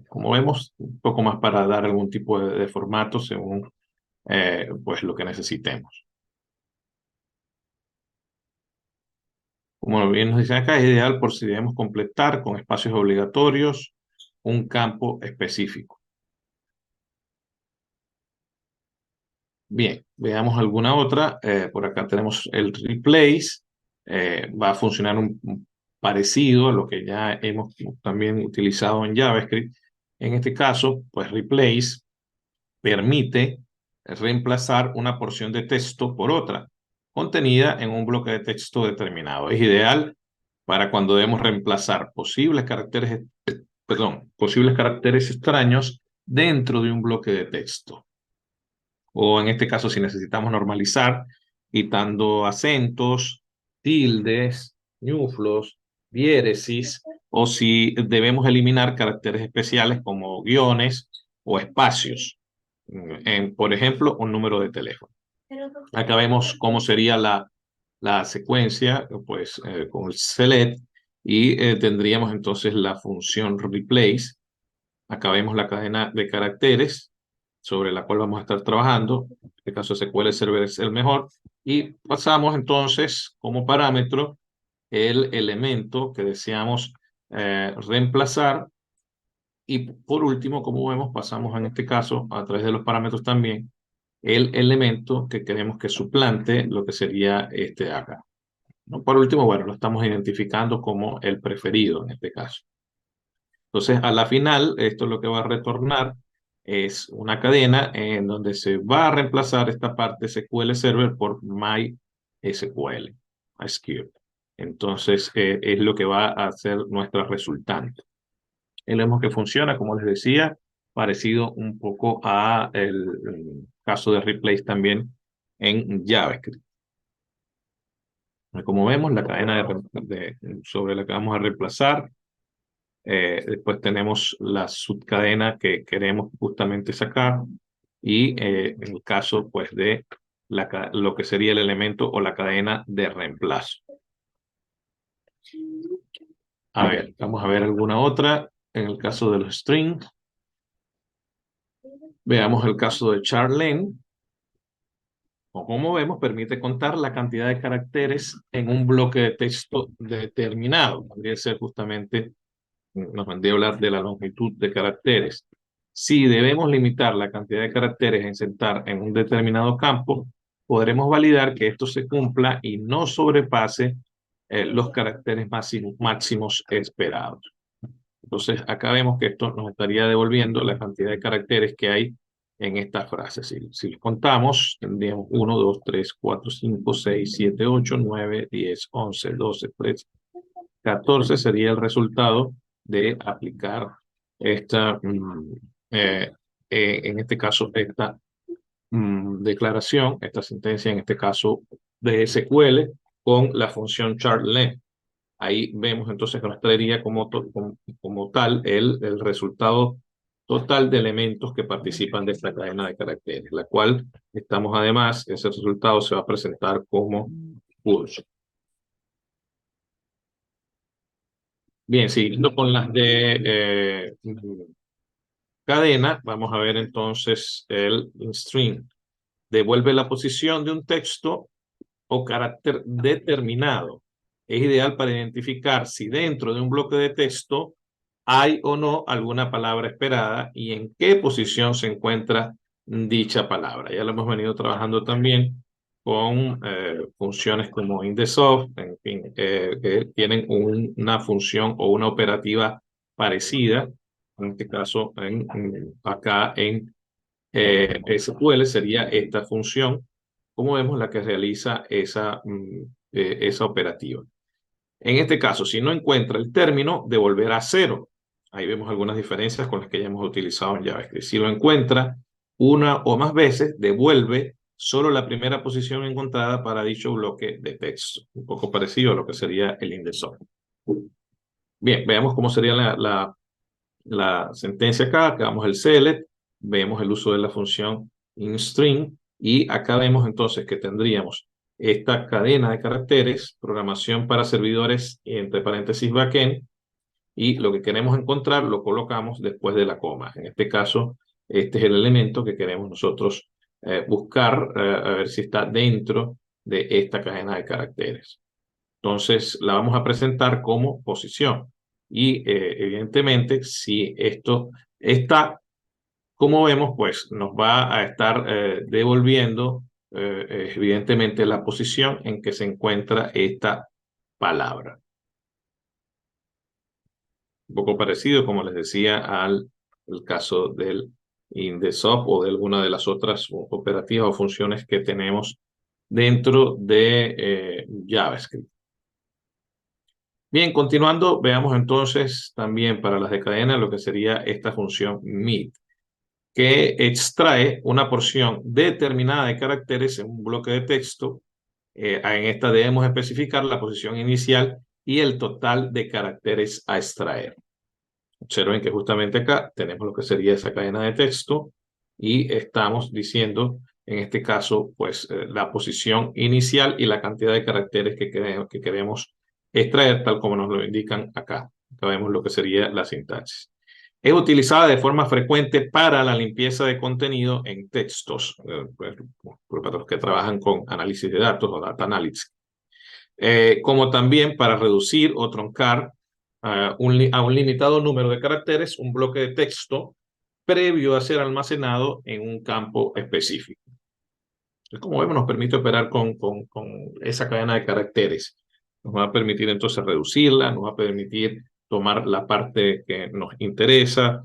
Como vemos, un poco más para dar algún tipo de formato según pues lo que necesitemos. Como bien nos dicen acá, es ideal por si debemos completar con espacios obligatorios un campo específico. Bien, veamos alguna otra. Por acá tenemos el replace. Va a funcionar un parecido a lo que ya hemos también utilizado en JavaScript. En este caso, pues replace permite reemplazar una porción de texto por otra, contenida en un bloque de texto determinado. Es ideal para cuando debemos reemplazar posibles caracteres extraños dentro de un bloque de texto. O en este caso, si necesitamos normalizar, quitando acentos, tildes, ñuflos, diéresis, o si debemos eliminar caracteres especiales como guiones o espacios. Por ejemplo, un número de teléfono. Acá vemos cómo sería la secuencia, pues, con el select, y tendríamos entonces la función replace. Acá vemos la cadena de caracteres sobre la cual vamos a estar trabajando. En este caso, SQL Server es el mejor. Y pasamos entonces como parámetro el elemento que deseamos reemplazar. Y por último, como vemos, pasamos en este caso a través de los parámetros también el elemento que queremos que suplante lo que sería este de acá, ¿no? Por último, bueno, lo estamos identificando como el preferido en este caso. Entonces, a la final, esto lo que va a retornar es una cadena en donde se va a reemplazar esta parte SQL Server por MySQL. Entonces, es lo que va a hacer nuestra resultante. Y vemos que funciona, como les decía, parecido un poco a el caso de replace también en JavaScript. Como vemos, la cadena sobre la que vamos a reemplazar. Después tenemos la subcadena que queremos justamente sacar, y en el caso, pues, de lo que sería el elemento o la cadena de reemplazo. A ver, vamos a ver alguna otra. En el caso de los strings, veamos el caso de charlen. Como vemos, permite contar la cantidad de caracteres en un bloque de texto determinado. Podría ser justamente, nos mandé a hablar de la longitud de caracteres. Si debemos limitar la cantidad de caracteres a insertar en un determinado campo, podremos validar que esto se cumpla y no sobrepase los caracteres máximos esperados. Entonces, acá vemos que esto nos estaría devolviendo la cantidad de caracteres que hay en esta frase. Si los contamos, tendríamos 1, 2, 3, 4, 5, 6, 7, 8, 9, 10, 11, 12, 13, 14 sería el resultado de aplicar esta, en este caso, esta declaración, esta sentencia, en este caso de SQL, con la función charlen. Ahí vemos entonces que nos traería como tal el resultado total de elementos que participan de esta cadena de caracteres, la cual estamos, además, ese resultado se va a presentar como pulso. Bien, siguiendo con las de cadena, vamos a ver entonces el string. Devuelve la posición de un texto o carácter determinado. Es ideal para identificar si dentro de un bloque de texto hay o no alguna palabra esperada y en qué posición se encuentra dicha palabra. Ya lo hemos venido trabajando también con funciones como IndexOf, en fin, que tienen una función o una operativa parecida. En este caso, acá en SQL sería esta función, como vemos, la que realiza esa operativa. En este caso, si no encuentra el término, devolverá cero. Ahí vemos algunas diferencias con las que ya hemos utilizado en JavaScript. Si lo encuentra una o más veces, devuelve solo la primera posición encontrada para dicho bloque de texto. Un poco parecido a lo que sería el indexor. Bien, veamos cómo sería la sentencia acá. Acá vemos el select, vemos el uso de la función inString y acá vemos entonces que tendríamos esta cadena de caracteres, programación para servidores, entre paréntesis backend, y lo que queremos encontrar lo colocamos después de la coma. En este caso, este es el elemento que queremos nosotros buscar, a ver si está dentro de esta cadena de caracteres. Entonces, la vamos a presentar como posición. Y evidentemente, si esto está, como vemos, pues nos va a estar devolviendo evidentemente la posición en que se encuentra esta palabra. Un poco parecido, como les decía, al el caso del IndexOf o de alguna de las otras operativas o funciones que tenemos dentro de JavaScript. Bien, continuando, veamos entonces también para las de cadena lo que sería esta función mid, que extrae una porción determinada de caracteres en un bloque de texto. En esta debemos especificar la posición inicial y el total de caracteres a extraer. Observen que justamente acá tenemos lo que sería esa cadena de texto y estamos diciendo, en este caso, pues la posición inicial y la cantidad de caracteres que queremos extraer, tal como nos lo indican acá. Acá vemos lo que sería la sintaxis. Es utilizada de forma frecuente para la limpieza de contenido en textos, para los que trabajan con análisis de datos o data analytics, como también para reducir o troncar a un limitado número de caracteres un bloque de texto previo a ser almacenado en un campo específico. Como vemos, nos permite operar con esa cadena de caracteres. Nos va a permitir entonces reducirla, nos va a permitir tomar la parte que nos interesa,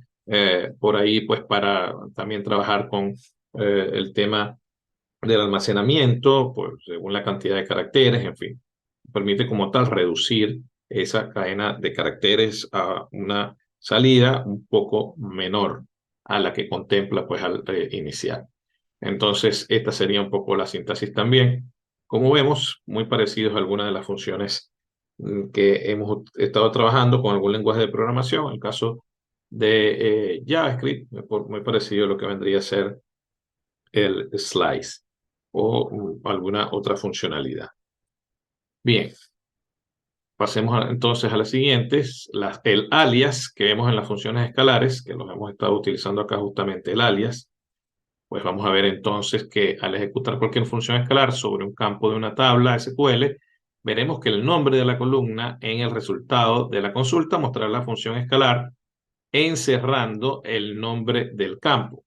por ahí pues para también trabajar con el tema del almacenamiento, pues según la cantidad de caracteres, en fin. Permite como tal reducir esa cadena de caracteres a una salida un poco menor a la que contempla pues al iniciar. Entonces, esta sería un poco la sintaxis también. Como vemos, muy parecidos a algunas de las funciones que hemos estado trabajando con algún lenguaje de programación. En el caso de JavaScript, muy parecido a lo que vendría a ser el slice o alguna otra funcionalidad. Bien, pasemos entonces a las siguientes, el alias que vemos en las funciones escalares, que los hemos estado utilizando acá justamente el alias. Pues vamos a ver entonces que al ejecutar cualquier función escalar sobre un campo de una tabla SQL, veremos que el nombre de la columna en el resultado de la consulta mostrará la función escalar encerrando el nombre del campo.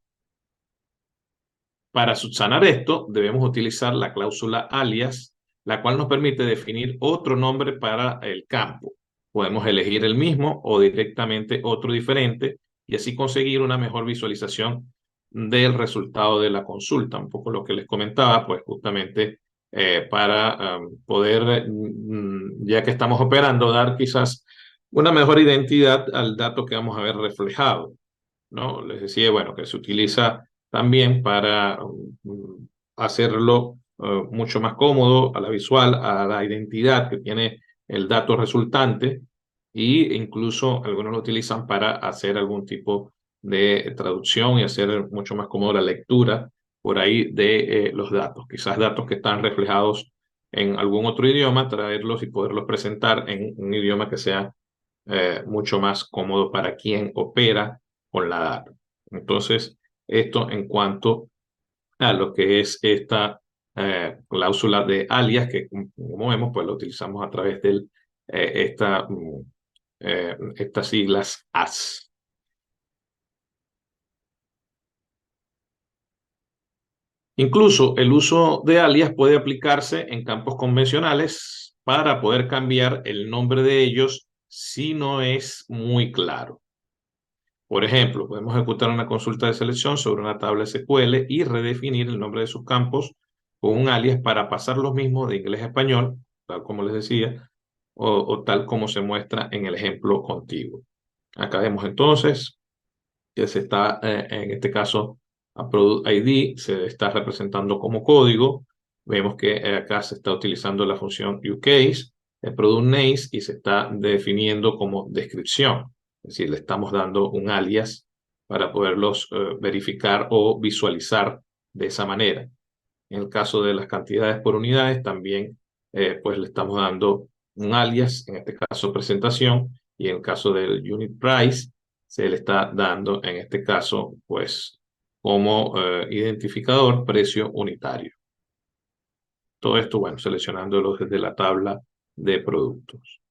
Para subsanar esto, debemos utilizar la cláusula alias, la cual nos permite definir otro nombre para el campo. Podemos elegir el mismo o directamente otro diferente y así conseguir una mejor visualización del resultado de la consulta. Un poco lo que les comentaba, pues justamente para poder, ya que estamos operando, dar quizás una mejor identidad al dato que vamos a ver reflejado, ¿no? Les decía, bueno, que se utiliza también para hacerlo mucho más cómodo a la visual, a la identidad que tiene el dato resultante, e incluso algunos lo utilizan para hacer algún tipo de traducción y hacer mucho más cómodo la lectura por ahí de los datos. Quizás datos que están reflejados en algún otro idioma, traerlos y poderlos presentar en un idioma que sea mucho más cómodo para quien opera con la data. Entonces, esto en cuanto a lo que es esta cláusula de alias, que como vemos, pues lo utilizamos a través de estas siglas AS. Incluso el uso de alias puede aplicarse en campos convencionales para poder cambiar el nombre de ellos si no es muy claro. Por ejemplo, podemos ejecutar una consulta de selección sobre una tabla SQL y redefinir el nombre de sus campos con un alias para pasar los mismos de inglés a español, tal como les decía, o tal como se muestra en el ejemplo contiguo. Acá vemos entonces que se está, en este caso, a Product ID se está representando como código. Vemos que acá se está utilizando la función uCase, el Product Names, y se está definiendo como descripción. Es decir, le estamos dando un alias para poderlos verificar o visualizar de esa manera. En el caso de las cantidades por unidades, también pues le estamos dando un alias, en este caso presentación, y en el caso del unit price, se le está dando, en este caso, pues como identificador precio unitario. Todo esto, bueno, seleccionándolo desde la tabla de productos.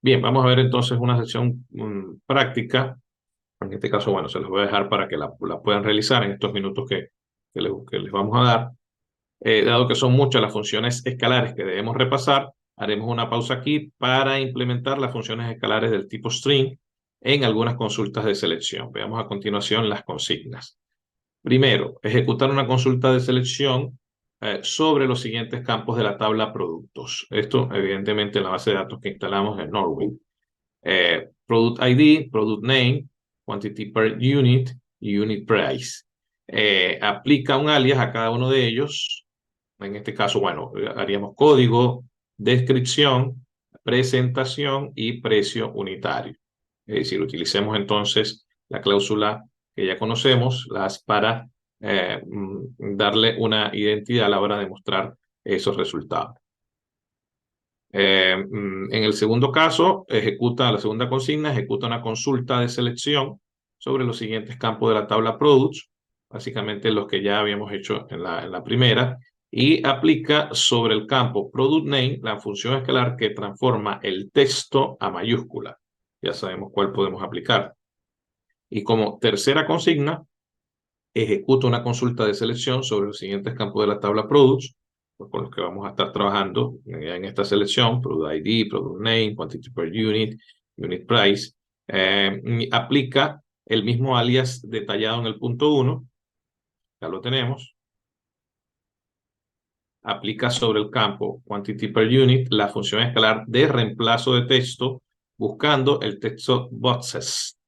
Bien, vamos a ver entonces una sección práctica. En este caso, bueno, se los voy a dejar para que la puedan realizar en estos minutos que les vamos a dar. Dado que son muchas las funciones escalares que debemos repasar, haremos una pausa aquí para implementar las funciones escalares del tipo string en algunas consultas de selección. Veamos a continuación las consignas. Primero, ejecutar una consulta de selección sobre los siguientes campos de la tabla productos. Esto, evidentemente, en la base de datos que instalamos en Norway. Product ID, Product Name, Quantity per Unit y Unit Price. Aplica un alias a cada uno de ellos. En este caso, bueno, haríamos código, descripción, presentación y precio unitario. Es decir, utilicemos entonces la cláusula que ya conocemos, las para darle una identidad a la hora de mostrar esos resultados. En el segundo caso, la segunda consigna, ejecuta una consulta de selección sobre los siguientes campos de la tabla Products, básicamente los que ya habíamos hecho en la primera, y aplica sobre el campo Product Name la función escalar que transforma el texto a mayúscula. Ya sabemos cuál podemos aplicar. Y como tercera consigna, ejecuta una consulta de selección sobre los siguientes campos de la tabla Products, con los que vamos a estar trabajando en esta selección: Product ID, Product Name, Quantity per Unit, Unit Price. Aplica el mismo alias detallado en el punto 1, ya lo tenemos. Aplica sobre el campo Quantity per Unit la función escalar de reemplazo de texto, buscando el texto boxes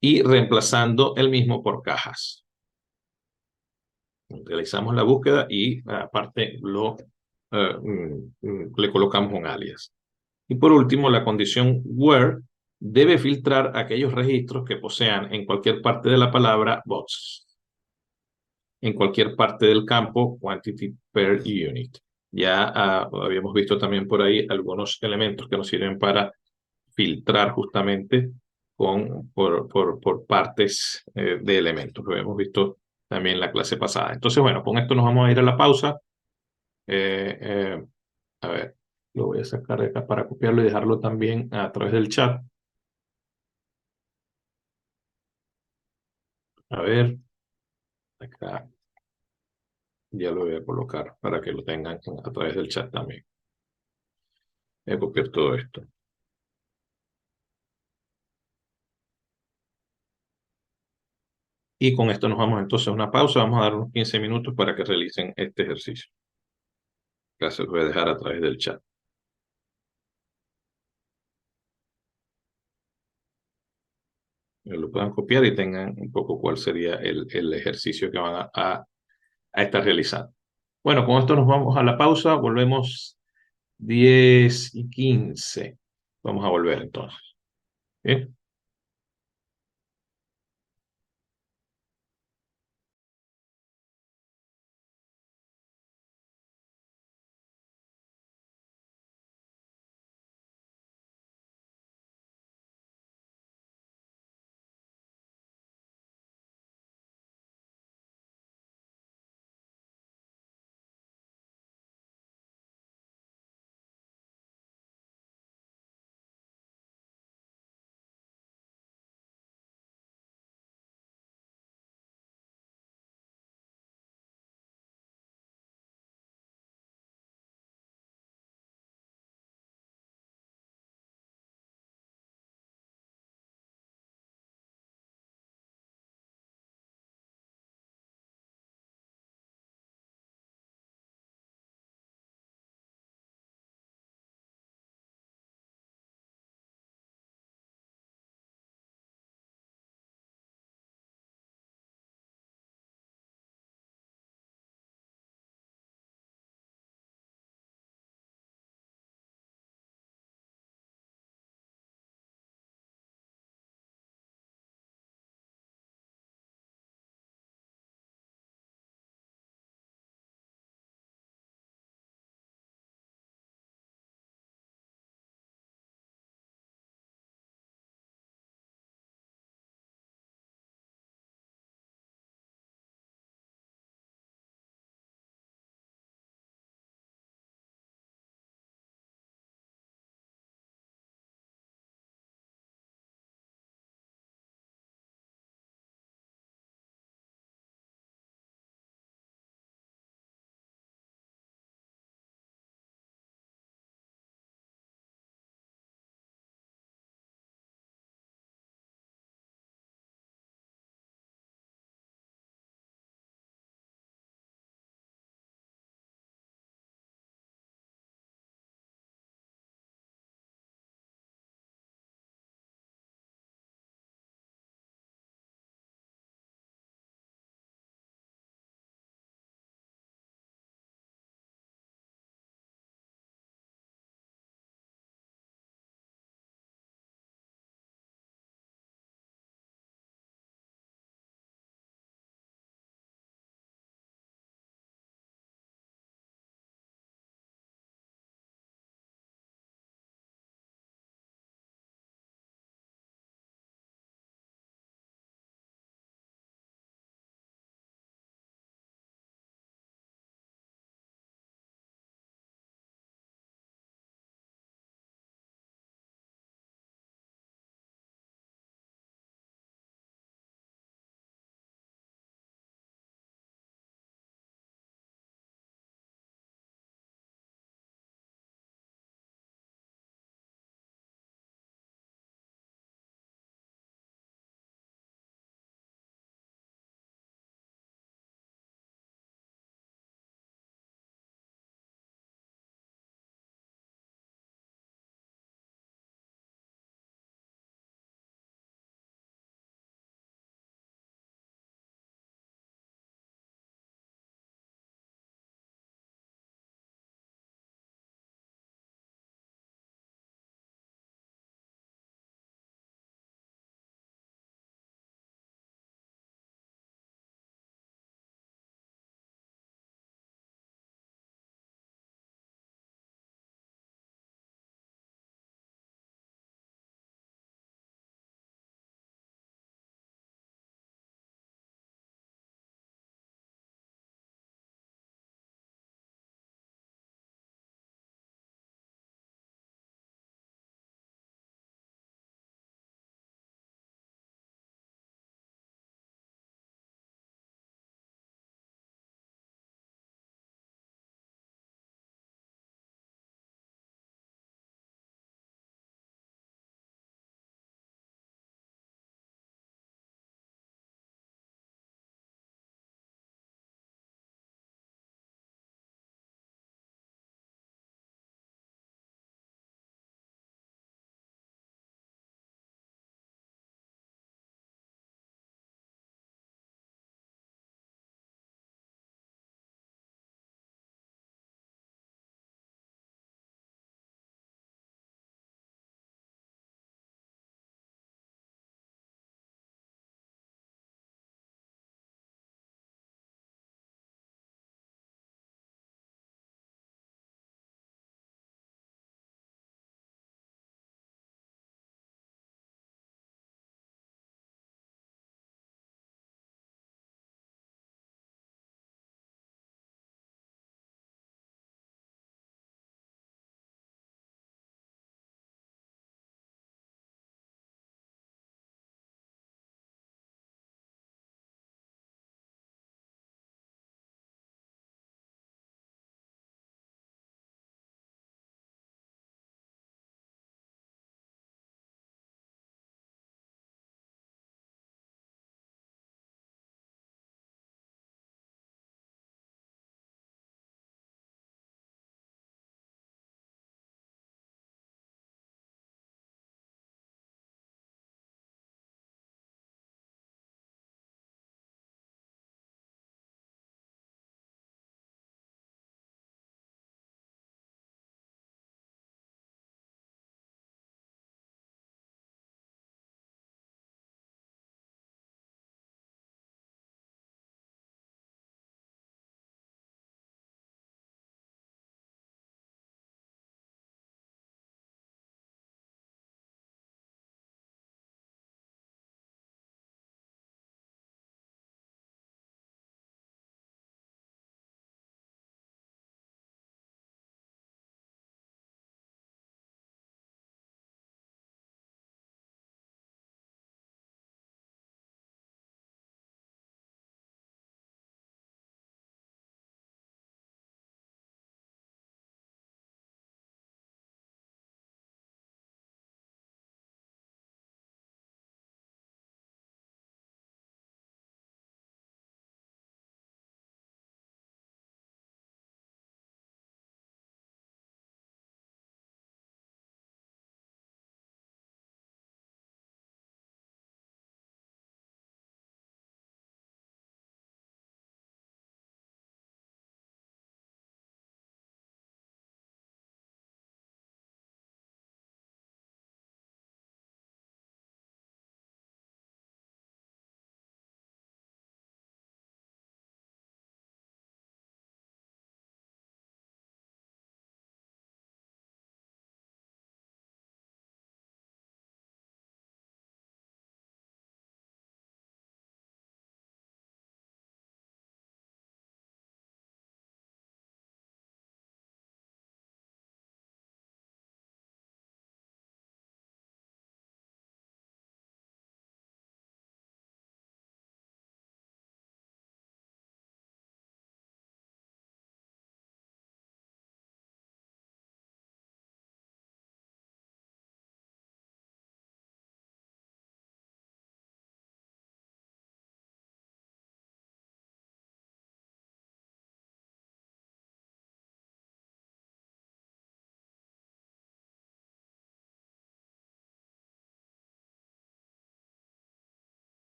y reemplazando el mismo por cajas. Realizamos la búsqueda y aparte le colocamos un alias. Y por último, la condición where debe filtrar aquellos registros que posean en cualquier parte de la palabra box, en cualquier parte del campo quantity per unit. Ya habíamos visto también por ahí algunos elementos que nos sirven para filtrar justamente por partes de elementos. Lo habíamos visto también en la clase pasada. Entonces, bueno, con esto nos vamos a ir a la pausa. Eh, eh, a ver, lo voy a sacar de acá para copiarlo y dejarlo también a través del chat. A ver, acá ya lo voy a colocar para que lo tengan a través del chat también. Voy a copiar todo esto. Y con esto nos vamos entonces a una pausa. Vamos a dar unos 15 minutos para que realicen este ejercicio. Acá se los voy a dejar a través del chat. Lo puedan copiar y tengan un poco cuál sería el ejercicio que van a estar realizando. Bueno, con esto nos vamos a la pausa. Volvemos 10:15. Vamos a volver entonces. ¿Bien?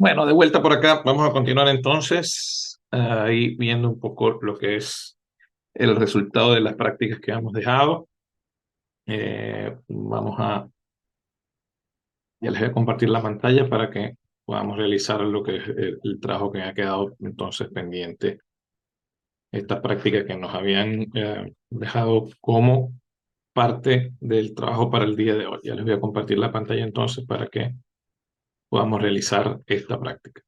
Bueno, de vuelta por acá, vamos a continuar entonces, ahí viendo un poco lo que es el resultado de las prácticas que hemos dejado. Vamos a, ya les voy a compartir la pantalla para que podamos realizar lo que es el trabajo que ha quedado entonces pendiente. Esta práctica que nos habían dejado como parte del trabajo para el día de hoy. Ya les voy a compartir la pantalla entonces para que podamos realizar esta práctica.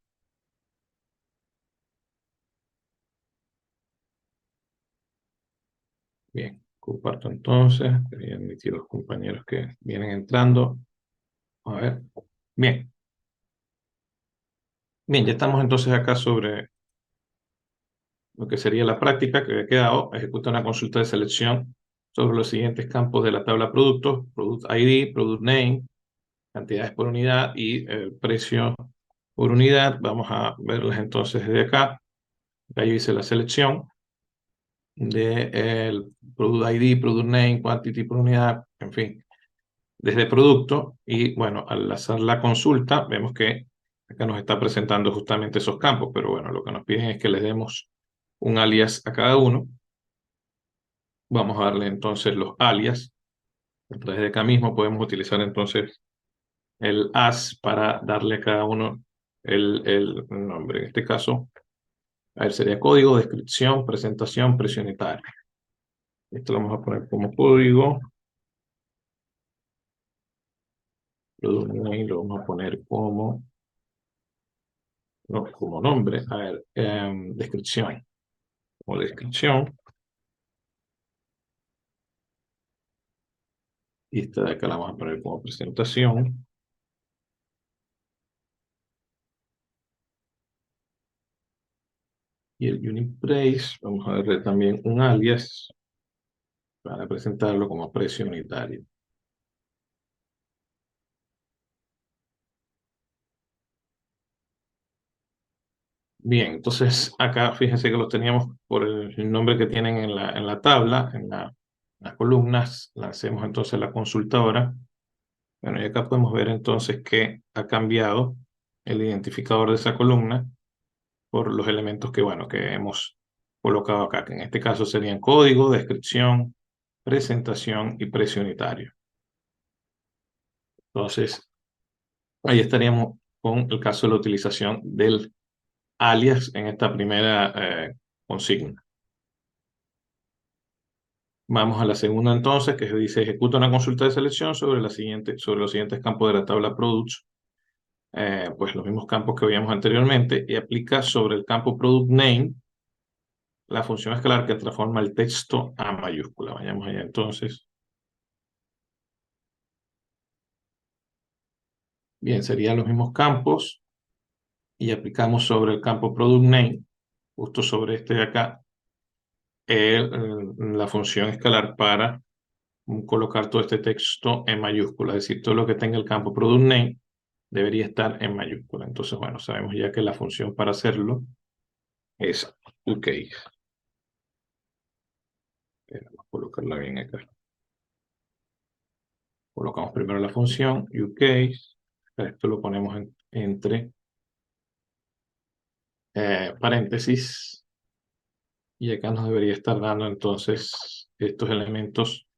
Bien, comparto entonces. Voy a admitir a los compañeros que vienen entrando. A ver. Bien. Bien, ya estamos entonces acá sobre lo que sería la práctica que había quedado. Ejecuta una consulta de selección sobre los siguientes campos de la tabla productos: Product ID, Product Name, cantidades por unidad y el precio por unidad. Vamos a verlas entonces desde acá. Acá yo hice la selección de el Product ID, Product Name, Quantity por unidad, en fin, desde producto. Y bueno, al hacer la consulta, vemos que acá nos está presentando justamente esos campos, pero bueno, lo que nos piden es que les demos un alias a cada uno. Vamos a darle entonces los alias. A través de acá mismo podemos utilizar entonces el as para darle a cada uno el nombre. En este caso, a ver, sería código, descripción, presentación, precio unitaria. Esto lo vamos a poner como código. Lo vamos a poner como, no, como nombre. A ver, descripción. Como descripción. Y esta de acá la vamos a poner como presentación. Y el unit price, vamos a darle también un alias para presentarlo como precio unitario. Bien, entonces acá fíjense que los teníamos por el nombre que tienen en la tabla, las columnas. Lancemos entonces la consultadora. Bueno, y acá podemos ver entonces que ha cambiado el identificador de esa columna por los elementos que, bueno, que hemos colocado acá, que en este caso serían código, descripción, presentación y precio unitario. Entonces, ahí estaríamos con el caso de la utilización del alias en esta primera consigna. Vamos a la segunda entonces, que dice ejecuta una consulta de selección sobre los siguientes campos de la tabla Products. Pues los mismos campos que veíamos anteriormente, y aplica sobre el campo Product Name la función escalar que transforma el texto a mayúscula. Vayamos allá entonces. Bien, serían los mismos campos y aplicamos sobre el campo Product Name, justo sobre este de acá, la función escalar para colocar todo este texto en mayúscula. Es decir, todo lo que tenga el campo Product Name debería estar en mayúscula. Entonces, bueno, sabemos ya que la función para hacerlo es UK. Vamos a colocarla bien acá. Colocamos primero la función UK. Esto lo ponemos entre paréntesis. Y acá nos debería estar dando entonces estos elementos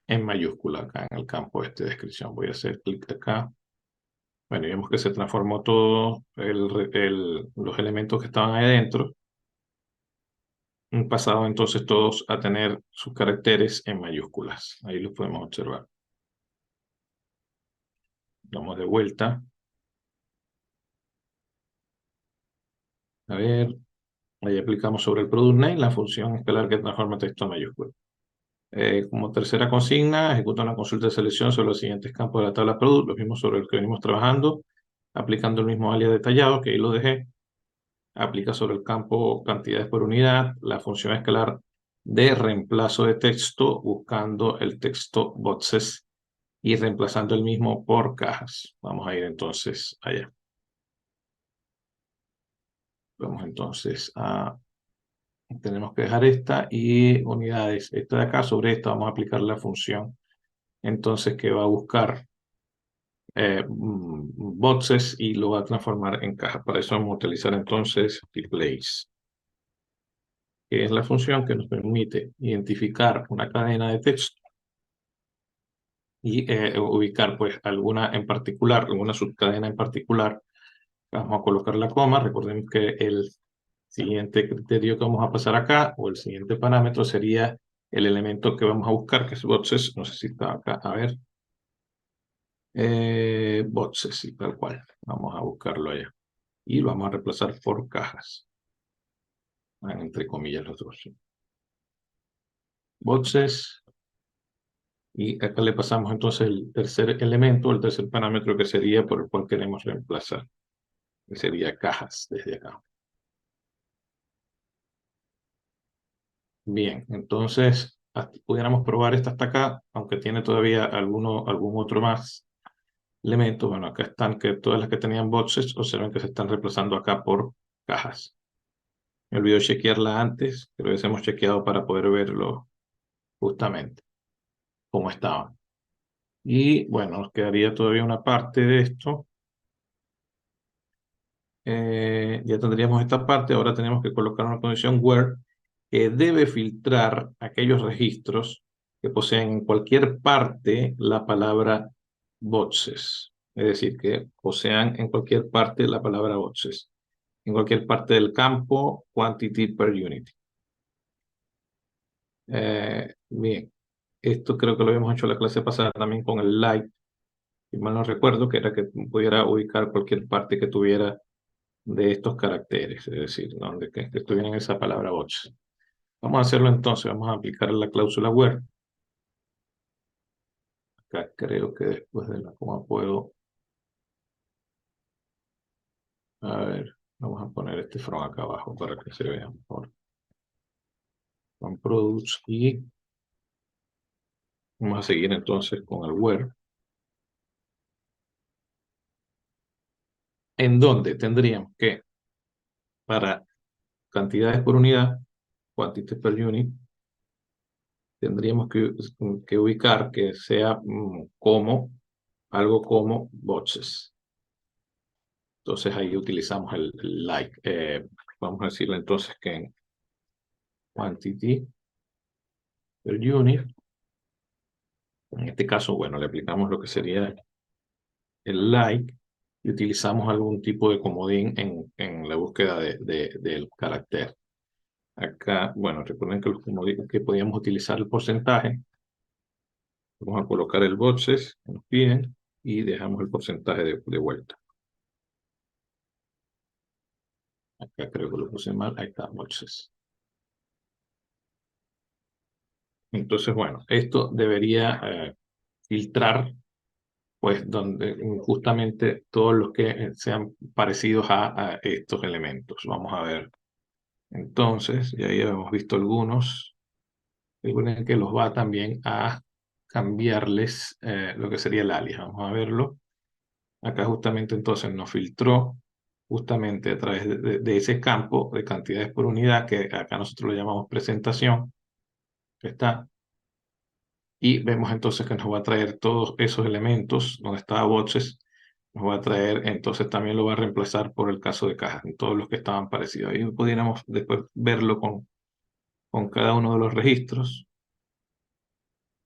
en mayúscula acá en el campo de descripción. Voy a hacer clic acá. Bueno, y vemos que se transformó todo los elementos que estaban ahí dentro. Han pasado entonces todos a tener sus caracteres en mayúsculas. Ahí los podemos observar. Vamos de vuelta. A ver, ahí aplicamos sobre el product name la función escalar que transforma texto a mayúscula. Como tercera consigna, ejecuta una consulta de selección sobre los siguientes campos de la tabla product, los mismos sobre los que venimos trabajando, aplicando el mismo alias detallado, que ahí lo dejé. Aplica sobre el campo cantidades por unidad, la función escalar de reemplazo de texto, buscando el texto boxes y reemplazando el mismo por cajas. Vamos a ir entonces allá. Vamos entonces a... Tenemos que dejar esta y unidades. Esta de acá, sobre esta vamos a aplicar la función entonces que va a buscar boxes y lo va a transformar en caja. Para eso vamos a utilizar entonces replace, que es la función que nos permite identificar una cadena de texto y ubicar pues alguna en particular, alguna subcadena en particular. Vamos a colocar la coma. Recordemos que el siguiente criterio que vamos a pasar acá, o el siguiente parámetro, sería el elemento que vamos a buscar, que es boxes. No sé si está acá. A ver. Boxes, sí, tal cual. Vamos a buscarlo allá. Y lo vamos a reemplazar por cajas. Entre comillas los dos. Boxes. Y acá le pasamos entonces el tercer elemento, el tercer parámetro que sería por el cual queremos reemplazar. Que sería cajas desde acá. Bien, entonces pudiéramos probar esta hasta acá, aunque tiene todavía algún otro más elemento. Bueno, acá están que todas las que tenían boxes, observen que se están reemplazando acá por cajas. Me olvidó chequearla antes, que lo hubiésemos chequeado para poder verlo justamente cómo estaban. Y bueno, nos quedaría todavía una parte de esto. Ya tendríamos esta parte. Ahora tenemos que colocar una condición where que debe filtrar aquellos registros que poseen en cualquier parte la palabra boxes. Es decir, que posean en cualquier parte la palabra boxes. En cualquier parte del campo quantity per unit. Bien, esto creo que lo habíamos hecho la clase pasada también con el like. Si mal no recuerdo, que era que pudiera ubicar cualquier parte que tuviera de estos caracteres, es decir, donde que estuviera en esa palabra box. Vamos a hacerlo entonces, vamos a aplicar la cláusula where. Acá creo que después de la coma puedo, a ver, vamos a poner este from acá abajo para que se vea mejor. From products y vamos a seguir entonces con el where, en donde tendríamos que, para cantidades por unidad, quantity per unit, tendríamos que ubicar que sea como, algo como boxes. Entonces ahí utilizamos el like. Vamos a decirle entonces que en quantity per unit, en este caso, bueno, le aplicamos lo que sería el like y utilizamos algún tipo de comodín en la búsqueda del carácter. Acá, bueno, recuerden que los comodines que podíamos utilizar el porcentaje. Vamos a colocar el boxes que nos piden y dejamos el porcentaje de vuelta. Acá creo que lo puse mal. Ahí está, boxes. Entonces, bueno, esto debería filtrar, pues, donde justamente todos los que sean parecidos a estos elementos. Vamos a ver. Entonces, ya hemos visto algunos. Recuerden que los va también a cambiarles lo que sería el alias. Vamos a verlo. Acá justamente entonces nos filtró justamente a través de ese campo de cantidades por unidad, que acá nosotros lo llamamos presentación, que está. Y vemos entonces que nos va a traer todos esos elementos, donde estaba boxes, nos va a traer, entonces también lo va a reemplazar por el caso de cajas, en todos los que estaban parecidos. Ahí pudiéramos después verlo con cada uno de los registros,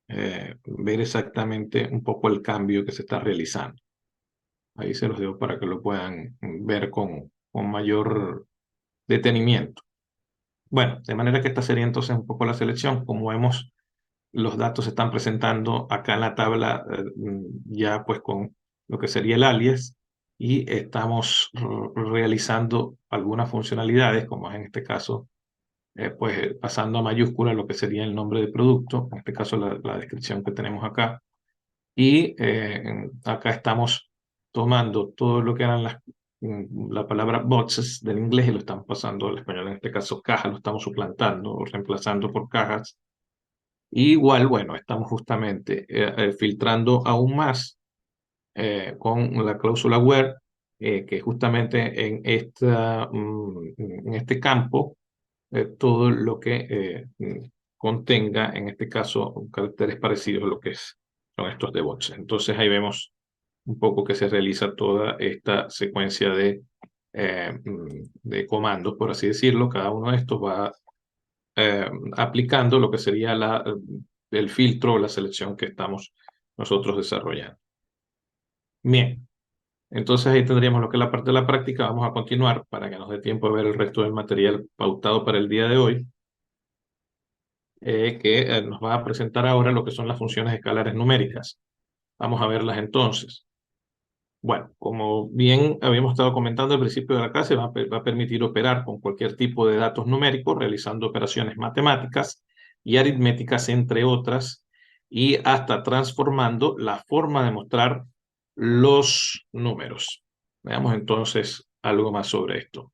ver exactamente un poco el cambio que se está realizando. Ahí se los dejo para que lo puedan ver con mayor detenimiento. Bueno, de manera que esta sería entonces un poco la selección. Como vemos, los datos se están presentando acá en la tabla ya pues con lo que sería el alias y estamos realizando algunas funcionalidades, como es en este caso, pues pasando a mayúscula lo que sería el nombre de producto, en este caso la descripción que tenemos acá. Y acá estamos tomando todo lo que eran la palabra boxes del inglés y lo estamos pasando al español, en este caso cajas, lo estamos suplantando o reemplazando por cajas. Y igual, bueno, estamos justamente filtrando aún más con la cláusula where, que justamente en este campo, todo lo que contenga, en este caso, caracteres parecidos a lo que son estos de boxes. Entonces ahí vemos un poco que se realiza toda esta secuencia de comandos, por así decirlo. Cada uno de estos va aplicando lo que sería el filtro o la selección que estamos nosotros desarrollando. Bien, entonces ahí tendríamos lo que es la parte de la práctica. Vamos a continuar para que nos dé tiempo de ver el resto del material pautado para el día de hoy, que nos va a presentar ahora lo que son las funciones escalares numéricas. Vamos a verlas entonces. Bueno, como bien habíamos estado comentando al principio de la clase, va a permitir operar con cualquier tipo de datos numéricos, realizando operaciones matemáticas y aritméticas, entre otras, y hasta transformando la forma de mostrar los números. Veamos entonces algo más sobre esto.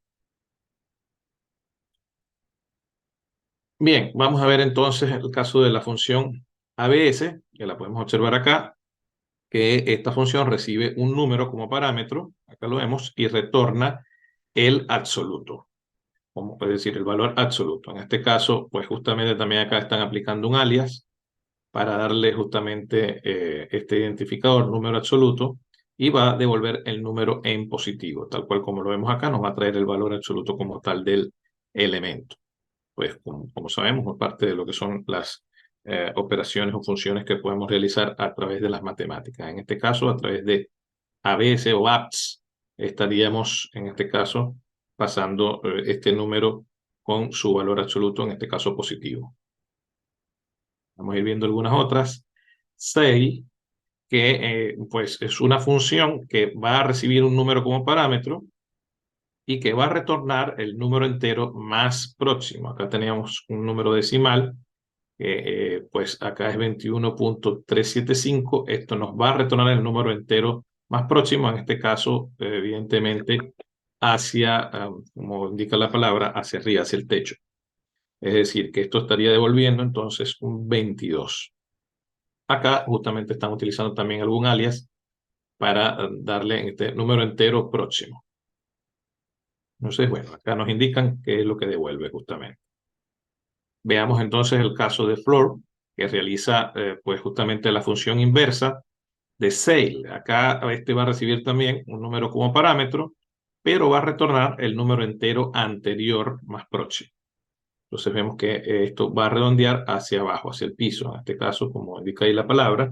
Bien, vamos a ver entonces el caso de la función ABS, que la podemos observar acá, que esta función recibe un número como parámetro, acá lo vemos, y retorna el absoluto, como puede decir el valor absoluto. En este caso, pues justamente también acá están aplicando un alias para darle justamente este identificador, número absoluto, y va a devolver el número en positivo, tal cual como lo vemos acá, nos va a traer el valor absoluto como tal del elemento. Pues como sabemos, es parte de lo que son las operaciones o funciones que podemos realizar a través de las matemáticas. En este caso, a través de ABS o APS, estaríamos en este caso pasando este número con su valor absoluto, en este caso positivo. Vamos a ir viendo algunas otras. Say, que pues es una función que va a recibir un número como parámetro y que va a retornar el número entero más próximo. Acá teníamos un número decimal, pues acá es 21.375. Esto nos va a retornar el número entero más próximo, en este caso, evidentemente, hacia, como indica la palabra, hacia arriba, hacia el techo. Es decir, que esto estaría devolviendo entonces un 22. Acá justamente están utilizando también algún alias para darle este número entero próximo. Entonces, bueno, acá nos indican qué es lo que devuelve justamente. Veamos entonces el caso de floor, que realiza pues justamente la función inversa de sale. Acá este va a recibir también un número como parámetro, pero va a retornar el número entero anterior más próximo. Entonces vemos que esto va a redondear hacia abajo, hacia el piso. En este caso, como indica ahí la palabra,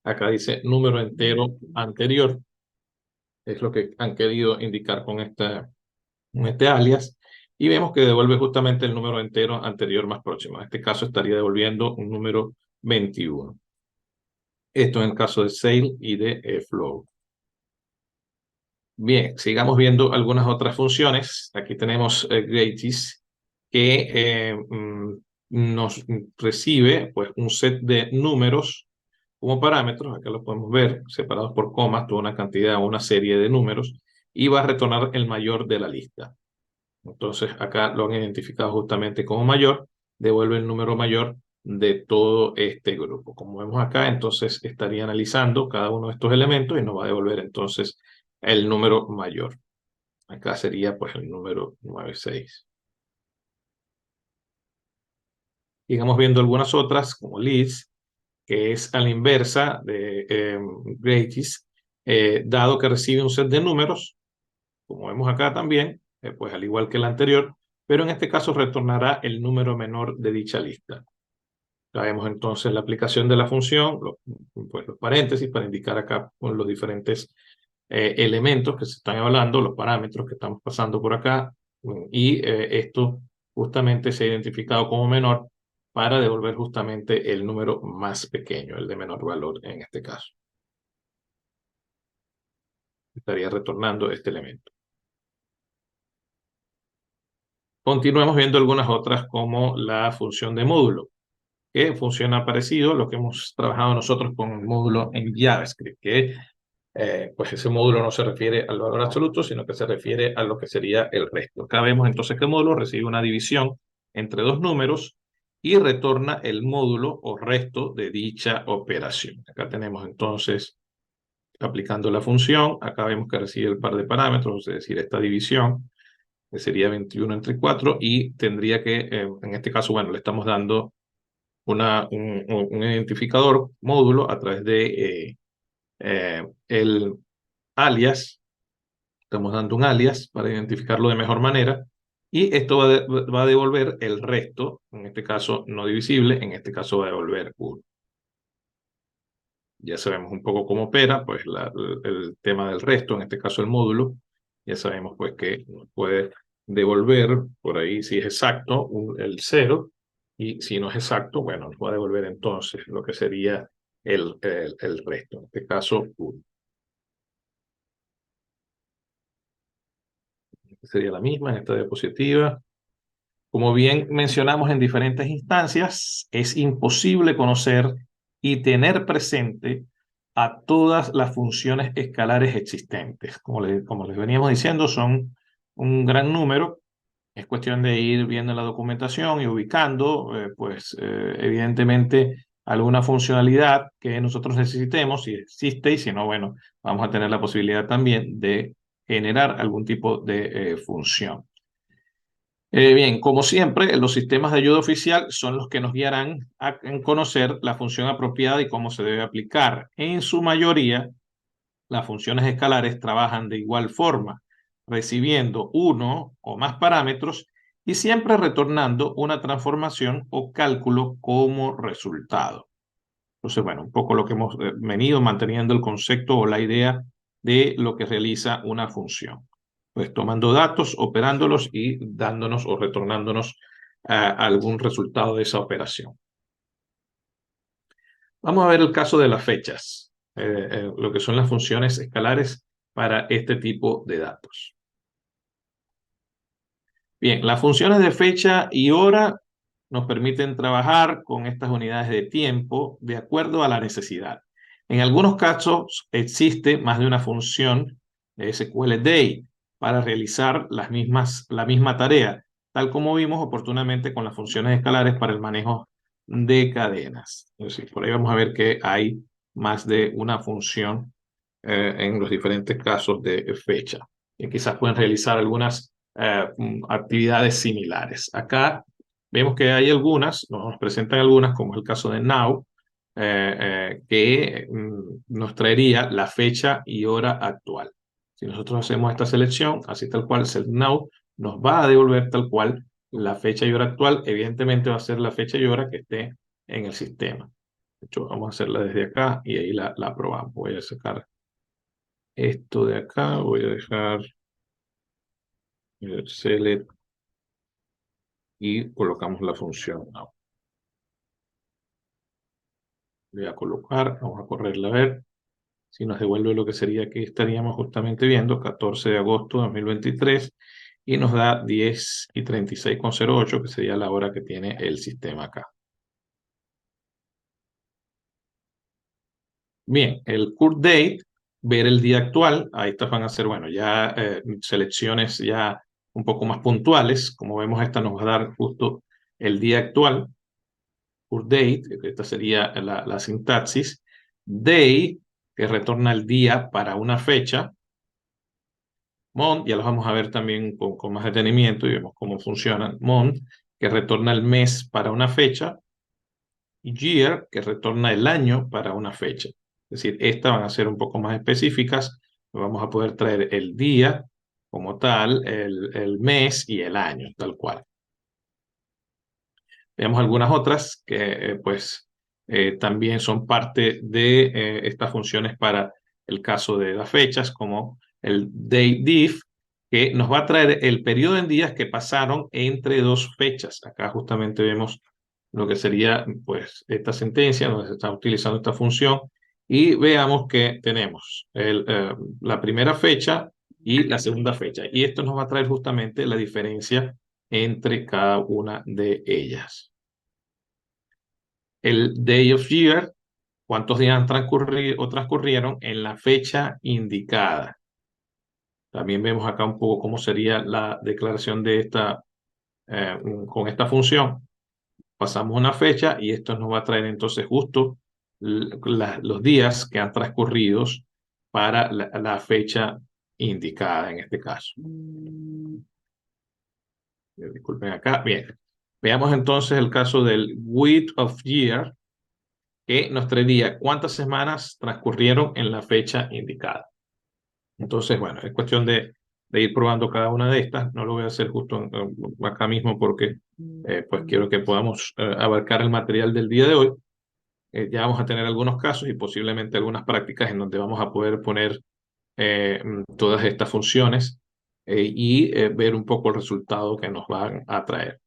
acá dice número entero anterior. Es lo que han querido indicar con este alias. Y vemos que devuelve justamente el número entero anterior más próximo. En este caso estaría devolviendo un número 21. Esto en el caso de sale y de flow. Bien, sigamos viendo algunas otras funciones. Aquí tenemos Greatest, que nos recibe pues, un set de números como parámetros. Acá lo podemos ver, separados por comas, toda una cantidad, una serie de números, y va a retornar el mayor de la lista. Entonces, acá lo han identificado justamente como mayor, devuelve el número mayor de todo este grupo. Como vemos acá, entonces estaría analizando cada uno de estos elementos y nos va a devolver entonces el número mayor. Acá sería pues el número 96. Sigamos viendo algunas otras, como leads, que es a la inversa de greatest, dado que recibe un set de números, como vemos acá también, pues al igual que el anterior, pero en este caso retornará el número menor de dicha lista. Traemos entonces la aplicación de la función, pues los paréntesis para indicar acá con los diferentes elementos que se están hablando, los parámetros que estamos pasando por acá, y esto justamente se ha identificado como menor para devolver justamente el número más pequeño, el de menor valor en este caso. Estaría retornando este elemento. Continuamos viendo algunas otras como la función de módulo, que funciona parecido a lo que hemos trabajado nosotros con el módulo en JavaScript, que pues ese módulo no se refiere al valor absoluto, sino que se refiere a lo que sería el resto. Acá vemos entonces que el módulo recibe una división entre dos números y retorna el módulo o resto de dicha operación. Acá tenemos entonces, aplicando la función, acá vemos que recibe el par de parámetros, es decir, esta división, que sería 21 entre 4, y tendría que, en este caso, bueno, le estamos dando un identificador módulo a través de el alias, estamos dando un alias para identificarlo de mejor manera, y esto va a devolver el resto, en este caso no divisible, en este caso va a devolver 1. Ya sabemos un poco cómo opera, pues el tema del resto, en este caso el módulo, ya sabemos pues que nos puede devolver por ahí si es exacto el 0, y si no es exacto, bueno, nos va a devolver entonces lo que sería el resto, en este caso 1. Sería la misma en esta diapositiva. Como bien mencionamos en diferentes instancias, es imposible conocer y tener presente a todas las funciones escalares existentes. Como les veníamos diciendo, son un gran número. Es cuestión de ir viendo la documentación y ubicando, evidentemente, alguna funcionalidad que nosotros necesitemos, si existe, y si no, bueno, vamos a tener la posibilidad también de generar algún tipo de función. Bien, como siempre, los sistemas de ayuda oficial son los que nos guiarán en conocer la función apropiada y cómo se debe aplicar. En su mayoría, las funciones escalares trabajan de igual forma, recibiendo uno o más parámetros y siempre retornando una transformación o cálculo como resultado. Entonces, bueno, un poco lo que hemos venido manteniendo el concepto o la idea de lo que realiza una función. Pues tomando datos, operándolos y dándonos o retornándonos algún resultado de esa operación. Vamos a ver el caso de las fechas, lo que son las funciones escalares para este tipo de datos. Bien, las funciones de fecha y hora nos permiten trabajar con estas unidades de tiempo de acuerdo a la necesidad. En algunos casos existe más de una función de SQL Day para realizar la misma tarea, tal como vimos oportunamente con las funciones escalares para el manejo de cadenas. Es decir, por ahí vamos a ver que hay más de una función en los diferentes casos de fecha, y quizás pueden realizar algunas actividades similares. Acá vemos que hay algunas, nos presentan algunas, como el caso de Now, que nos traería la fecha y hora actual. Si nosotros hacemos esta selección, así tal cual, Select Now, nos va a devolver tal cual la fecha y hora actual. Evidentemente va a ser la fecha y hora que esté en el sistema. De hecho, vamos a hacerla desde acá y ahí la probamos. Voy a sacar esto de acá, voy a dejar el select y colocamos la función now. Voy a colocar, vamos a correrla a ver si nos devuelve lo que sería que estaríamos justamente viendo, 14 de agosto de 2023, y nos da 10:36:08, que sería la hora que tiene el sistema acá. Bien, el current date, ver el día actual, ahí estas van a ser, bueno, ya selecciones ya un poco más puntuales. Como vemos, esta nos va a dar justo el día actual. Current date, esta sería la sintaxis. Day, que retorna el día para una fecha. Month, ya los vamos a ver también con más detenimiento y vemos cómo funcionan. Month, que retorna el mes para una fecha. Y year, que retorna el año para una fecha. Es decir, estas van a ser un poco más específicas. Vamos a poder traer el día como tal, el mes y el año, tal cual. Veamos algunas otras que también son parte de estas funciones para el caso de las fechas, como el DayDiff, que nos va a traer el periodo en días que pasaron entre dos fechas. Acá justamente vemos lo que sería pues esta sentencia donde se está utilizando esta función, y veamos que tenemos la primera fecha y la segunda fecha, y esto nos va a traer justamente la diferencia entre cada una de ellas. El day of year, cuántos días han transcurrido o transcurrieron en la fecha indicada. También vemos acá un poco cómo sería la declaración de esta con esta función. Pasamos una fecha y esto nos va a traer entonces justo los días que han transcurrido para la fecha indicada en este caso. Disculpen acá. Bien. Veamos entonces el caso del width of year, que nos traería cuántas semanas transcurrieron en la fecha indicada. Entonces, bueno, es cuestión de ir probando cada una de estas. No lo voy a hacer justo acá mismo porque pues quiero que podamos abarcar el material del día de hoy. Ya vamos a tener algunos casos y posiblemente algunas prácticas en donde vamos a poder poner todas estas funciones y ver un poco el resultado que nos van a traer.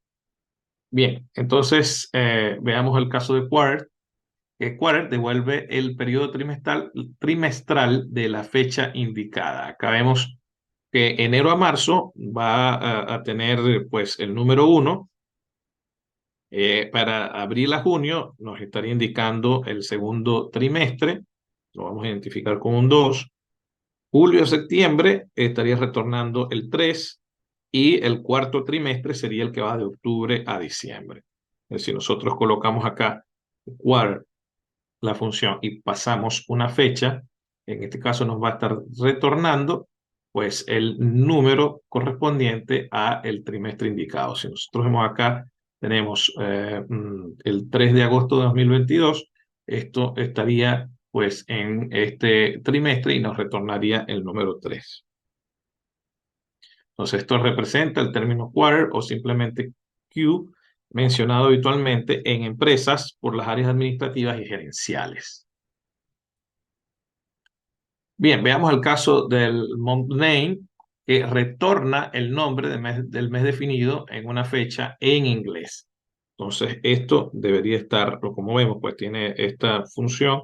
Bien, entonces veamos el caso de Quarter. Quarter devuelve el periodo trimestral de la fecha indicada. Acá vemos que enero a marzo va a tener pues el número 1. Para abril a junio nos estaría indicando el segundo trimestre, lo vamos a identificar como un 2. Julio a septiembre estaría retornando el 3 y el cuarto trimestre sería el que va de octubre a diciembre. Si nosotros colocamos acá quarter, la función, y pasamos una fecha, en este caso nos va a estar retornando pues el número correspondiente a el trimestre indicado. Si nosotros vemos acá, tenemos el 3 de agosto de 2022, esto estaría pues en este trimestre y nos retornaría el número 3. Entonces esto representa el término quarter o simplemente Q, mencionado habitualmente en empresas por las áreas administrativas y gerenciales. Bien, veamos el caso del month name, que retorna el nombre del mes definido en una fecha en inglés. Entonces, esto debería estar, como vemos, pues tiene esta función.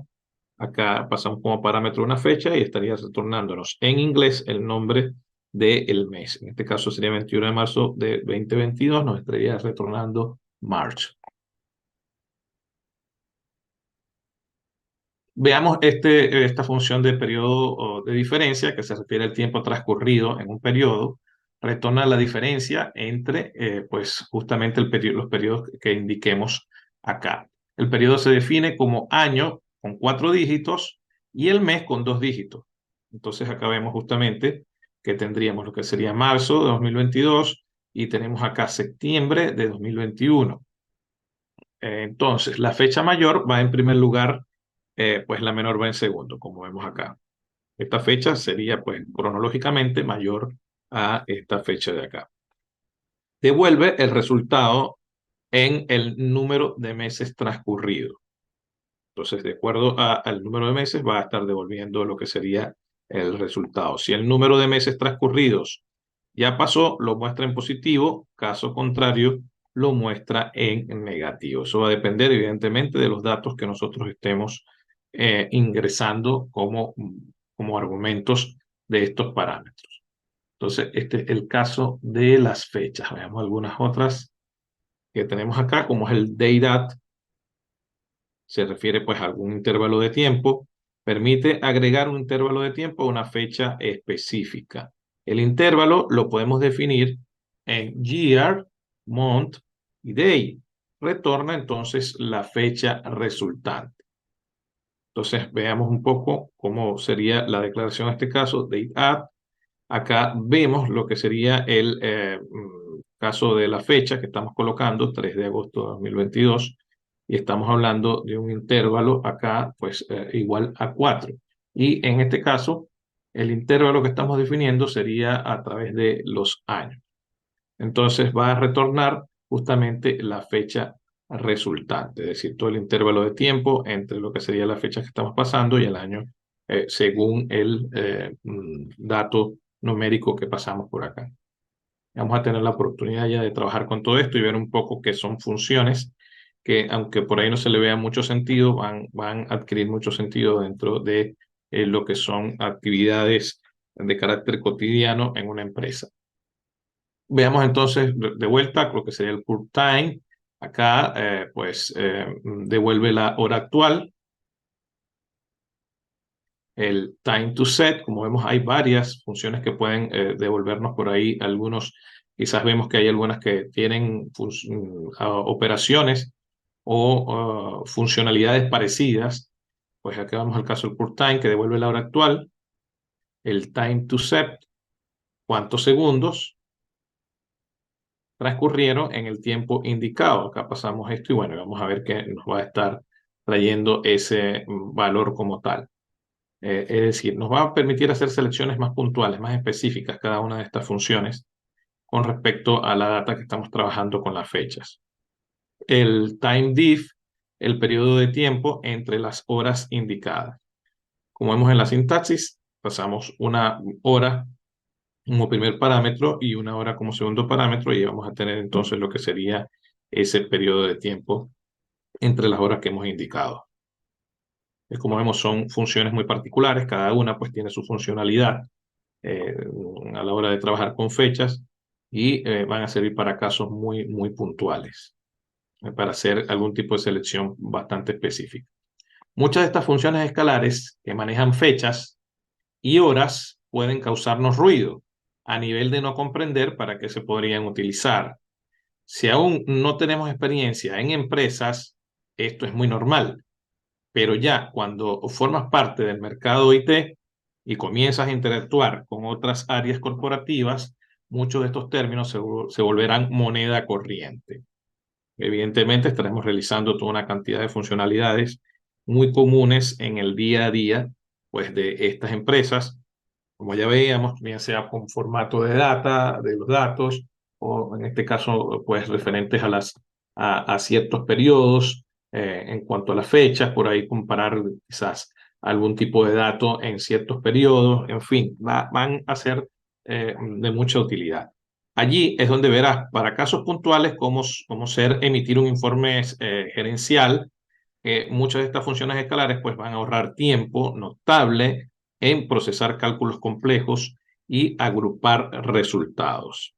Acá pasamos como parámetro una fecha y estaría retornándonos en inglés el nombre del mes. En este caso sería 21 de marzo de 2022, nos estaría retornando March. Veamos esta función de periodo de diferencia, que se refiere al tiempo transcurrido en un periodo, retorna la diferencia entre, pues, justamente los periodos que indiquemos acá. El periodo se define como año con 4 dígitos y el mes con 2 dígitos. Entonces acá vemos justamente que tendríamos lo que sería marzo de 2022 y tenemos acá septiembre de 2021. Entonces, la fecha mayor va en primer lugar, pues la menor va en segundo, como vemos acá. Esta fecha sería, pues, cronológicamente mayor a esta fecha de acá. Devuelve el resultado en el número de meses transcurridos. Entonces, de acuerdo al número de meses, va a estar devolviendo lo que sería el resultado. Si el número de meses transcurridos ya pasó, lo muestra en positivo; caso contrario, lo muestra en negativo. Eso va a depender, evidentemente, de los datos que nosotros estemos ingresando como argumentos de estos parámetros. Entonces, este es el caso de las fechas. Veamos algunas otras que tenemos acá, como es el day-dat. Se refiere pues a algún intervalo de tiempo. Permite agregar un intervalo de tiempo a una fecha específica. El intervalo lo podemos definir en year, month y day. Retorna entonces la fecha resultante. Entonces veamos un poco cómo sería la declaración en este caso, date at. Acá vemos lo que sería el caso de la fecha que estamos colocando, 3 de agosto de 2022, y estamos hablando de un intervalo acá, pues igual a 4. Y en este caso, el intervalo que estamos definiendo sería a través de los años. Entonces va a retornar justamente la fecha resultante, es decir, todo el intervalo de tiempo entre lo que sería la fecha que estamos pasando y el año, según el dato numérico que pasamos por acá. Vamos a tener la oportunidad ya de trabajar con todo esto y ver un poco qué son funciones que, aunque por ahí no se le vea mucho sentido, van a adquirir mucho sentido dentro de lo que son actividades de carácter cotidiano en una empresa. Veamos entonces de vuelta lo que sería el pure time. Acá, pues, devuelve la hora actual. El time to set, como vemos, hay varias funciones que pueden devolvernos por ahí. Algunos, quizás vemos que hay algunas que tienen operaciones o funcionalidades parecidas. Pues acá vamos al caso del pure time, que devuelve la hora actual. El time to set, cuántos segundos transcurrieron en el tiempo indicado. Acá pasamos esto y bueno, vamos a ver que nos va a estar trayendo ese valor como tal. Es decir, nos va a permitir hacer selecciones más puntuales, más específicas cada una de estas funciones con respecto a la data que estamos trabajando con las fechas. El time diff, el periodo de tiempo entre las horas indicadas. Como vemos en la sintaxis, pasamos una hora como primer parámetro y una hora como segundo parámetro, y vamos a tener entonces lo que sería ese periodo de tiempo entre las horas que hemos indicado. Como vemos, son funciones muy particulares, cada una pues tiene su funcionalidad a la hora de trabajar con fechas, y van a servir para casos muy puntuales, para hacer algún tipo de selección bastante específica. Muchas de estas funciones escalares que manejan fechas y horas pueden causarnos ruido a nivel de no comprender para qué se podrían utilizar. Si aún no tenemos experiencia en empresas, esto es muy normal, pero ya cuando formas parte del mercado IT y comienzas a interactuar con otras áreas corporativas, muchos de estos términos se volverán moneda corriente. Evidentemente estaremos realizando toda una cantidad de funcionalidades muy comunes en el día a día, pues, de estas empresas, como ya veíamos, bien sea con formato de data, de los datos, o en este caso, pues referentes a ciertos periodos, en cuanto a las fechas, por ahí comparar quizás algún tipo de dato en ciertos periodos, en fin, van a ser de mucha utilidad. Allí es donde verás para casos puntuales cómo ser emitir un informe gerencial. Muchas de estas funciones escalares pues van a ahorrar tiempo notable en procesar cálculos complejos y agrupar resultados.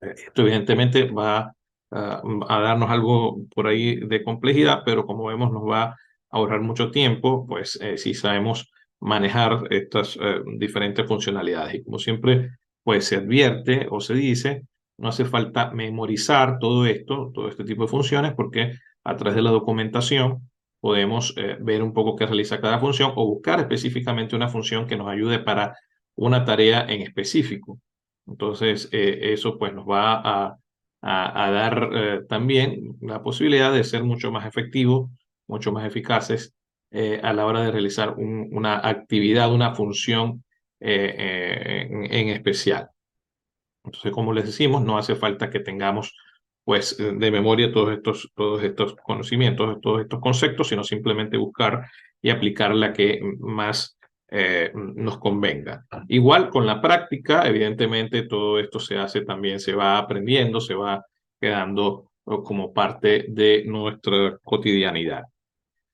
Esto evidentemente va a darnos algo por ahí de complejidad, pero como vemos nos va a ahorrar mucho tiempo, pues si sabemos manejar estas diferentes funcionalidades. Y como siempre, pues se advierte o se dice, no hace falta memorizar todo este tipo de funciones, porque a través de la documentación podemos ver un poco qué realiza cada función o buscar específicamente una función que nos ayude para una tarea en específico. Entonces, eso pues nos va a dar también la posibilidad de ser mucho más efectivos, mucho más eficaces a la hora de realizar una actividad, una función en especial. Entonces, como les decimos, no hace falta que tengamos pues de memoria todos estos conocimientos, todos estos conceptos, sino simplemente buscar y aplicar la que más nos convenga. Igual con la práctica, evidentemente todo esto se hace también, se va aprendiendo, se va quedando como parte de nuestra cotidianidad.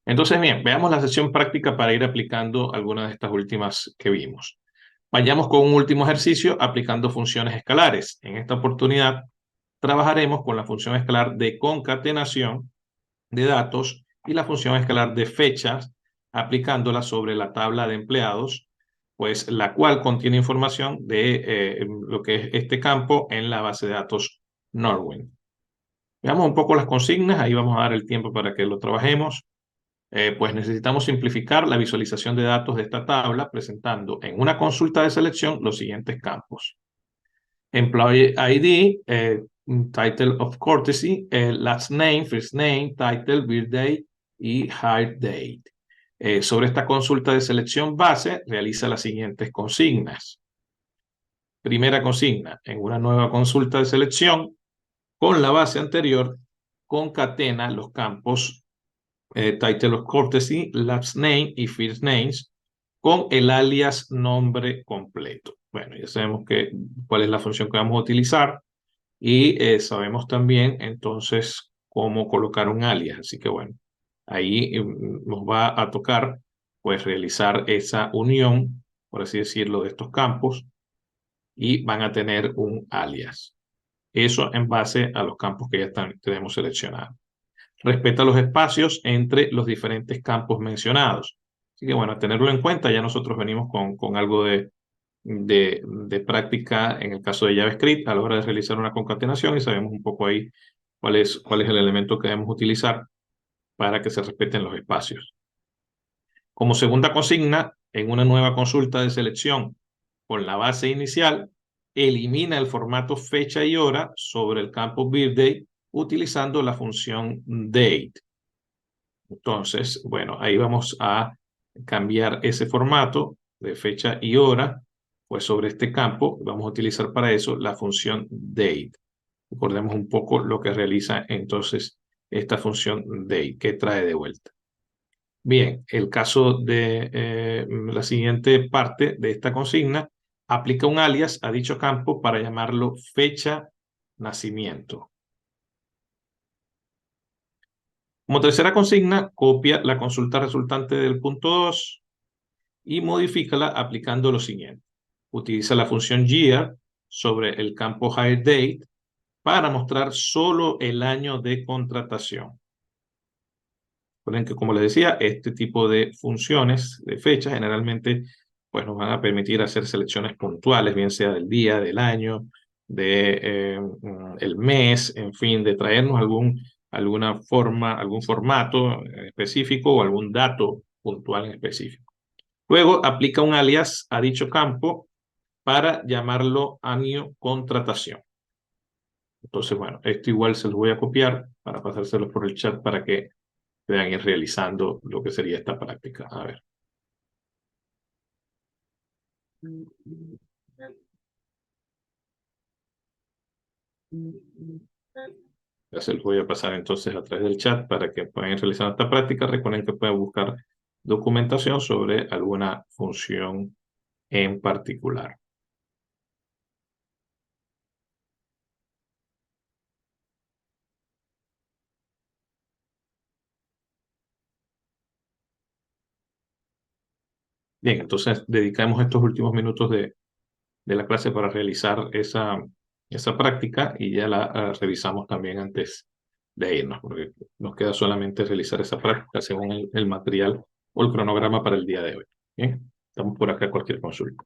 Entonces, bien, veamos la sesión práctica para ir aplicando algunas de estas últimas que vimos. Vayamos con un último ejercicio aplicando funciones escalares. En esta oportunidad trabajaremos con la función escalar de concatenación de datos y la función escalar de fechas, aplicándola sobre la tabla de empleados, pues la cual contiene información de lo que es este campo en la base de datos Norwind. Veamos un poco las consignas, ahí vamos a dar el tiempo para que lo trabajemos. Pues necesitamos simplificar la visualización de datos de esta tabla presentando en una consulta de selección los siguientes campos: Employee ID, Title of Courtesy, Last Name, First Name, Title, Birthday y Hire Date. Sobre esta consulta de selección base, realiza las siguientes consignas. Primera consigna: en una nueva consulta de selección, con la base anterior, concatena los campos Title of Courtesy, Last Name y First Names con el alias nombre completo. Bueno, ya sabemos cuál es la función que vamos a utilizar, y sabemos también entonces cómo colocar un alias. Así que bueno, ahí nos va a tocar pues realizar esa unión, por así decirlo, de estos campos, y van a tener un alias. Eso en base a los campos que ya tenemos seleccionados. Respeta los espacios entre los diferentes campos mencionados. Así que bueno, tenerlo en cuenta. Ya nosotros venimos con algo de práctica en el caso de JavaScript a la hora de realizar una concatenación, y sabemos un poco ahí cuál es el elemento que debemos utilizar para que se respeten los espacios. Como segunda consigna, en una nueva consulta de selección con la base inicial, elimina el formato fecha y hora sobre el campo birthday utilizando la función date. Entonces, bueno, ahí vamos a cambiar ese formato de fecha y hora, pues sobre este campo vamos a utilizar para eso la función date. Recordemos un poco lo que realiza entonces esta función date, que trae de vuelta. Bien, el caso de la siguiente parte de esta consigna, aplica un alias a dicho campo para llamarlo fecha nacimiento. Como tercera consigna, copia la consulta resultante del punto 2 y modifícala aplicando lo siguiente. Utiliza la función year sobre el campo hire date para mostrar solo el año de contratación. Recuerden que, como les decía, este tipo de funciones de fecha generalmente pues, nos van a permitir hacer selecciones puntuales, bien sea del día, del año, de el mes, en fin, de traernos alguna forma, algún formato específico o algún dato puntual en específico. Luego aplica un alias a dicho campo para llamarlo año contratación. Entonces, bueno, esto igual se los voy a copiar para pasárselo por el chat para que puedan ir realizando lo que sería esta práctica. A ver. Ya se los voy a pasar entonces a través del chat para que puedan ir realizando esta práctica. Recuerden que pueden buscar documentación sobre alguna función en particular. Bien, entonces dedicamos estos últimos minutos de la clase para realizar esa práctica y ya la revisamos también antes de irnos, porque nos queda solamente realizar esa práctica según el material o el cronograma para el día de hoy. Bien, estamos por acá cualquier consulta.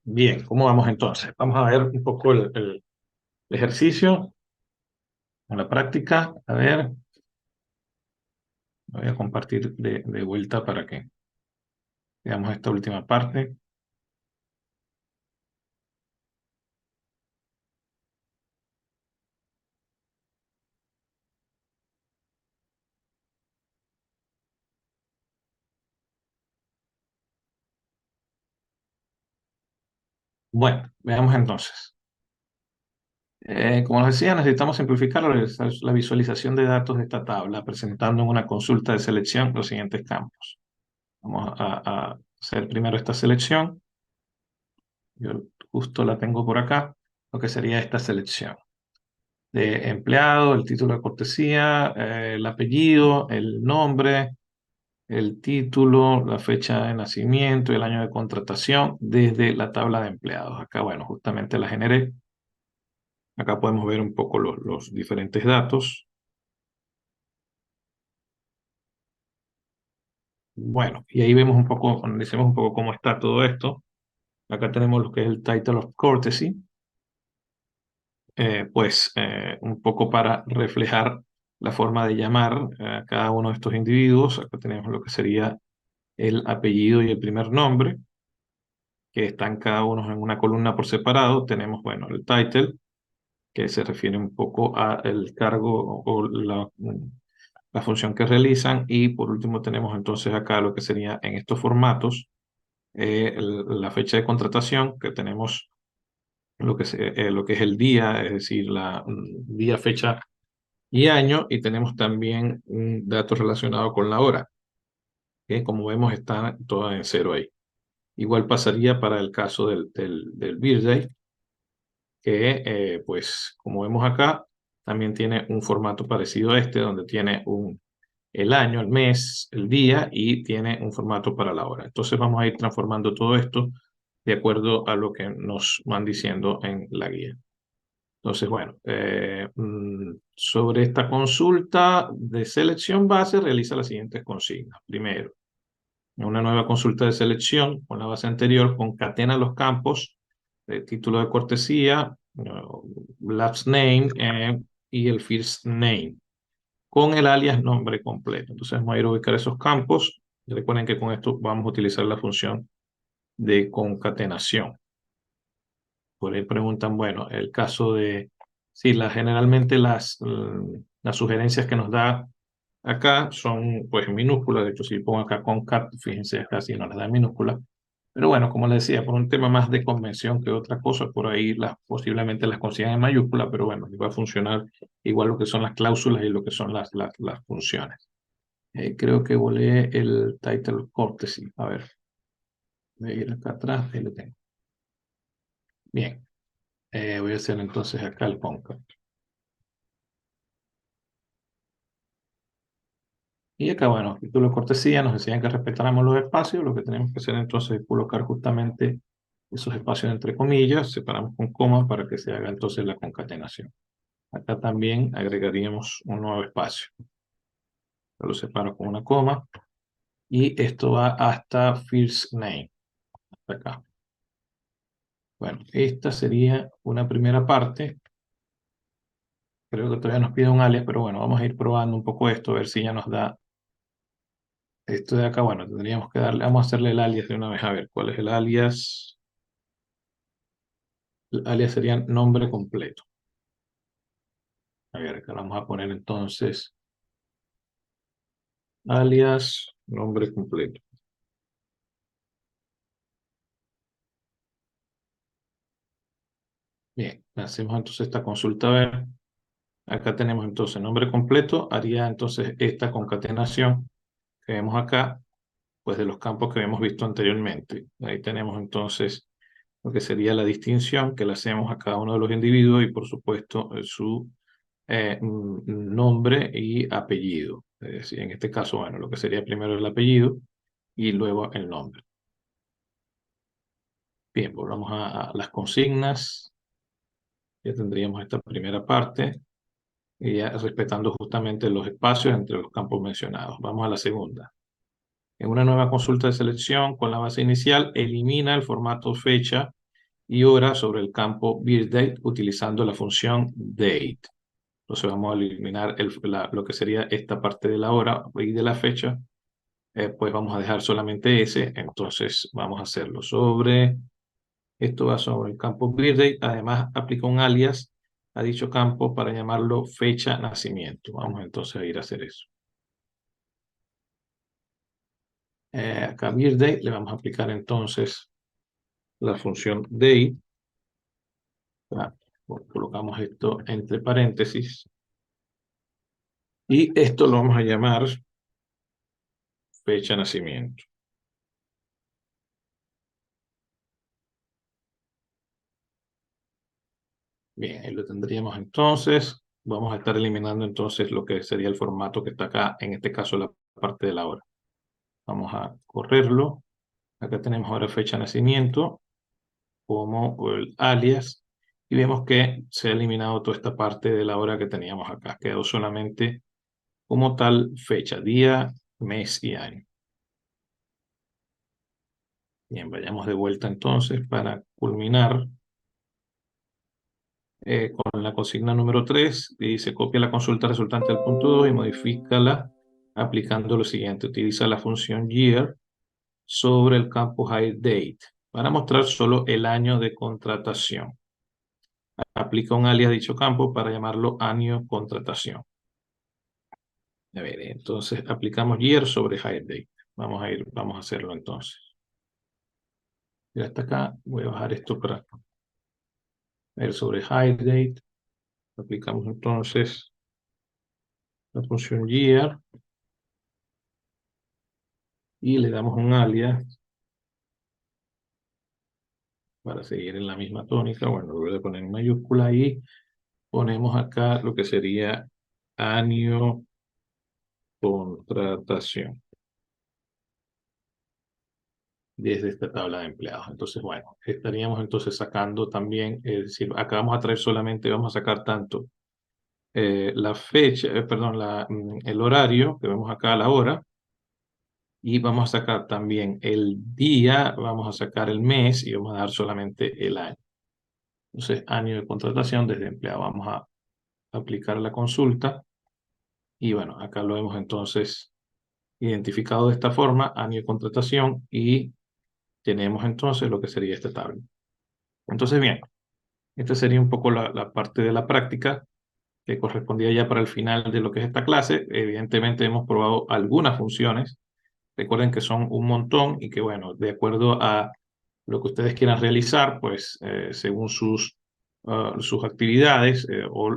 Bien, ¿cómo vamos entonces? Vamos a ver un poco el ejercicio en la práctica. A ver, voy a compartir de vuelta para que veamos esta última parte. Bueno, veamos entonces. Como les decía, necesitamos simplificar la visualización de datos de esta tabla, presentando en una consulta de selección los siguientes campos. Vamos a hacer primero esta selección. Yo justo la tengo por acá, lo que sería esta selección de empleado, el título de cortesía, el apellido, el nombre, el título, la fecha de nacimiento y el año de contratación desde la tabla de empleados. Acá, bueno, justamente la generé. Acá podemos ver un poco los diferentes datos. Bueno, y ahí vemos un poco, analicemos un poco cómo está todo esto. Acá tenemos lo que es el Title of Courtesy, un poco para reflejar la forma de llamar a cada uno de estos individuos. Acá tenemos lo que sería el apellido y el primer nombre, que están cada uno en una columna por separado. Tenemos, bueno, el title, que se refiere un poco al cargo o la función que realizan. Y por último tenemos entonces acá lo que sería en estos formatos la fecha de contratación, que tenemos lo que es el día, es decir, día, fecha y año, y tenemos también un dato relacionado con la hora, que como vemos está toda en cero ahí. Igual pasaría para el caso del birthday, que pues como vemos acá, también tiene un formato parecido a este, donde tiene el año, el mes, el día y tiene un formato para la hora. Entonces vamos a ir transformando todo esto de acuerdo a lo que nos van diciendo en la guía. Entonces, bueno, sobre esta consulta de selección base, realiza las siguientes consignas. Primero, en una nueva consulta de selección con la base anterior, concatena los campos de título de cortesía, last name y el first name con el alias nombre completo. Entonces vamos a ir a ubicar esos campos. Recuerden que con esto vamos a utilizar la función de concatenación. Por ahí preguntan, bueno, el caso de, sí, generalmente las sugerencias que nos da acá son pues en minúsculas. De hecho, si pongo acá concat, fíjense acá si no las da en minúsculas. Pero bueno, como les decía, por un tema más de convención que otra cosa, por ahí posiblemente las consigan en mayúscula, pero bueno, va a funcionar igual lo que son las cláusulas y lo que son las funciones. Creo que volé el title courtesy. A ver, voy a ir acá atrás, ahí lo tengo. Bien, voy a hacer entonces acá el concat. Y acá, bueno, título de cortesía, nos decían que respetáramos los espacios. Lo que tenemos que hacer entonces es colocar justamente esos espacios entre comillas, separamos con coma para que se haga entonces la concatenación. Acá también agregaríamos un nuevo espacio. Lo separo con una coma y esto va hasta first name, hasta acá. Bueno, esta sería una primera parte. Creo que todavía nos pide un alias, pero bueno, vamos a ir probando un poco esto, a ver si ya nos da esto de acá. Bueno, tendríamos que darle, vamos a hacerle el alias de una vez, a ver cuál es el alias. El alias sería nombre completo. A ver, acá vamos a poner entonces alias, nombre completo. Bien, hacemos entonces esta consulta. A ver, acá tenemos entonces nombre completo. Haría entonces esta concatenación que vemos acá, pues de los campos que hemos visto anteriormente. Ahí tenemos entonces lo que sería la distinción que le hacemos a cada uno de los individuos y por supuesto su nombre y apellido. Es decir, en este caso, bueno, lo que sería primero el apellido y luego el nombre. Bien, volvamos a las consignas. Ya tendríamos esta primera parte y ya respetando justamente los espacios entre los campos mencionados. Vamos a la segunda. En una nueva consulta de selección con la base inicial, elimina el formato fecha y hora sobre el campo birthday utilizando la función date. Entonces vamos a eliminar lo que sería esta parte de la hora y de la fecha. Pues vamos a dejar solamente ese. Entonces vamos a hacerlo sobre, esto va sobre el campo birthday. Además aplica un alias a dicho campo para llamarlo fecha nacimiento. Vamos entonces a ir a hacer eso. Acá birthday le vamos a aplicar entonces la función date. Colocamos esto entre paréntesis. Y esto lo vamos a llamar fecha de nacimiento. Bien, ahí lo tendríamos entonces. Vamos a estar eliminando entonces lo que sería el formato que está acá, en este caso la parte de la hora. Vamos a correrlo. Acá tenemos ahora fecha de nacimiento como el alias y vemos que se ha eliminado toda esta parte de la hora que teníamos acá. Quedó solamente como tal fecha, día, mes y año. Bien, vayamos de vuelta entonces para culminar con la consigna número 3. Dice, copia la consulta resultante del punto 2 y modifícala aplicando lo siguiente. Utiliza la función year sobre el campo hire date para mostrar solo el año de contratación. Aplica un alias a dicho campo para llamarlo año contratación. A ver, entonces aplicamos year sobre hire date. Vamos a hacerlo entonces. Ya hasta acá, voy a bajar esto para ver sobre hire date. Aplicamos entonces la función year y le damos un alias para seguir en la misma tónica. Bueno, lo voy a poner en mayúscula y ponemos acá lo que sería año contratación desde esta tabla de empleados. Entonces, bueno, estaríamos entonces sacando también, es decir, acá vamos a traer solamente, vamos a sacar tanto la fecha, perdón, el horario, que vemos acá a la hora, y vamos a sacar también el día, vamos a sacar el mes y vamos a dar solamente el año. Entonces, año de contratación desde empleado. Vamos a aplicar la consulta y bueno, acá lo hemos entonces identificado de esta forma, año de contratación, y tenemos entonces lo que sería esta tabla. Entonces, bien, esta sería un poco la parte de la práctica que correspondía ya para el final de lo que es esta clase. Evidentemente hemos probado algunas funciones. Recuerden que son un montón y que, bueno, de acuerdo a lo que ustedes quieran realizar, pues según sus actividades o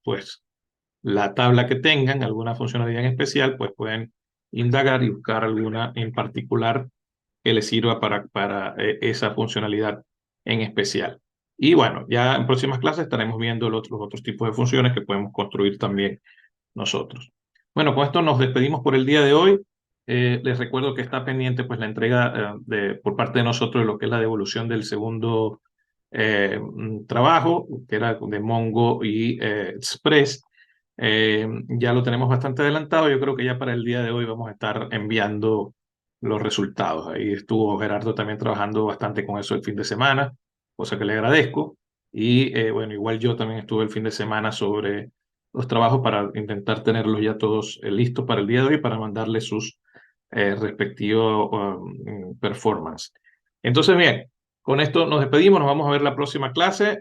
pues la tabla que tengan, alguna funcionalidad en especial, pues pueden indagar y buscar alguna en particular que les sirva para esa funcionalidad en especial. Y bueno, ya en próximas clases estaremos viendo los otros tipos de funciones que podemos construir también nosotros. Bueno, con esto nos despedimos por el día de hoy. Les recuerdo que está pendiente pues la entrega por parte de nosotros de lo que es la devolución del segundo trabajo, que era de Mongo y Express. Ya lo tenemos bastante adelantado. Yo creo que ya para el día de hoy vamos a estar enviando los resultados. Ahí estuvo Gerardo también trabajando bastante con eso el fin de semana, cosa que le agradezco. Y bueno, igual yo también estuve el fin de semana sobre los trabajos para intentar tenerlos ya todos listos para el día de hoy para mandarles sus respectivos performance. Entonces, bien, con esto nos despedimos, nos vamos a ver la próxima clase.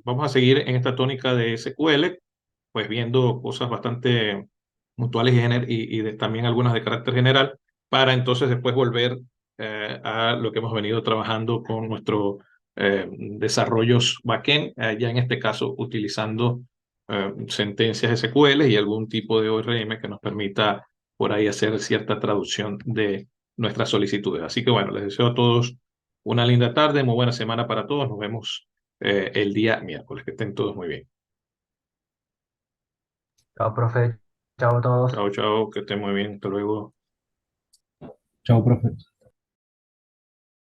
Vamos a seguir en esta tónica de SQL, pues viendo cosas bastante puntuales y también algunas de carácter general, para entonces después volver a lo que hemos venido trabajando con nuestros desarrollos backend, ya en este caso utilizando sentencias SQL y algún tipo de ORM que nos permita por ahí hacer cierta traducción de nuestras solicitudes. Así que bueno, les deseo a todos una linda tarde, muy buena semana para todos. Nos vemos el día miércoles. Que estén todos muy bien. Chao, profe. Chao a todos. Chao, chao, que estén muy bien. Hasta luego. Chao, profe.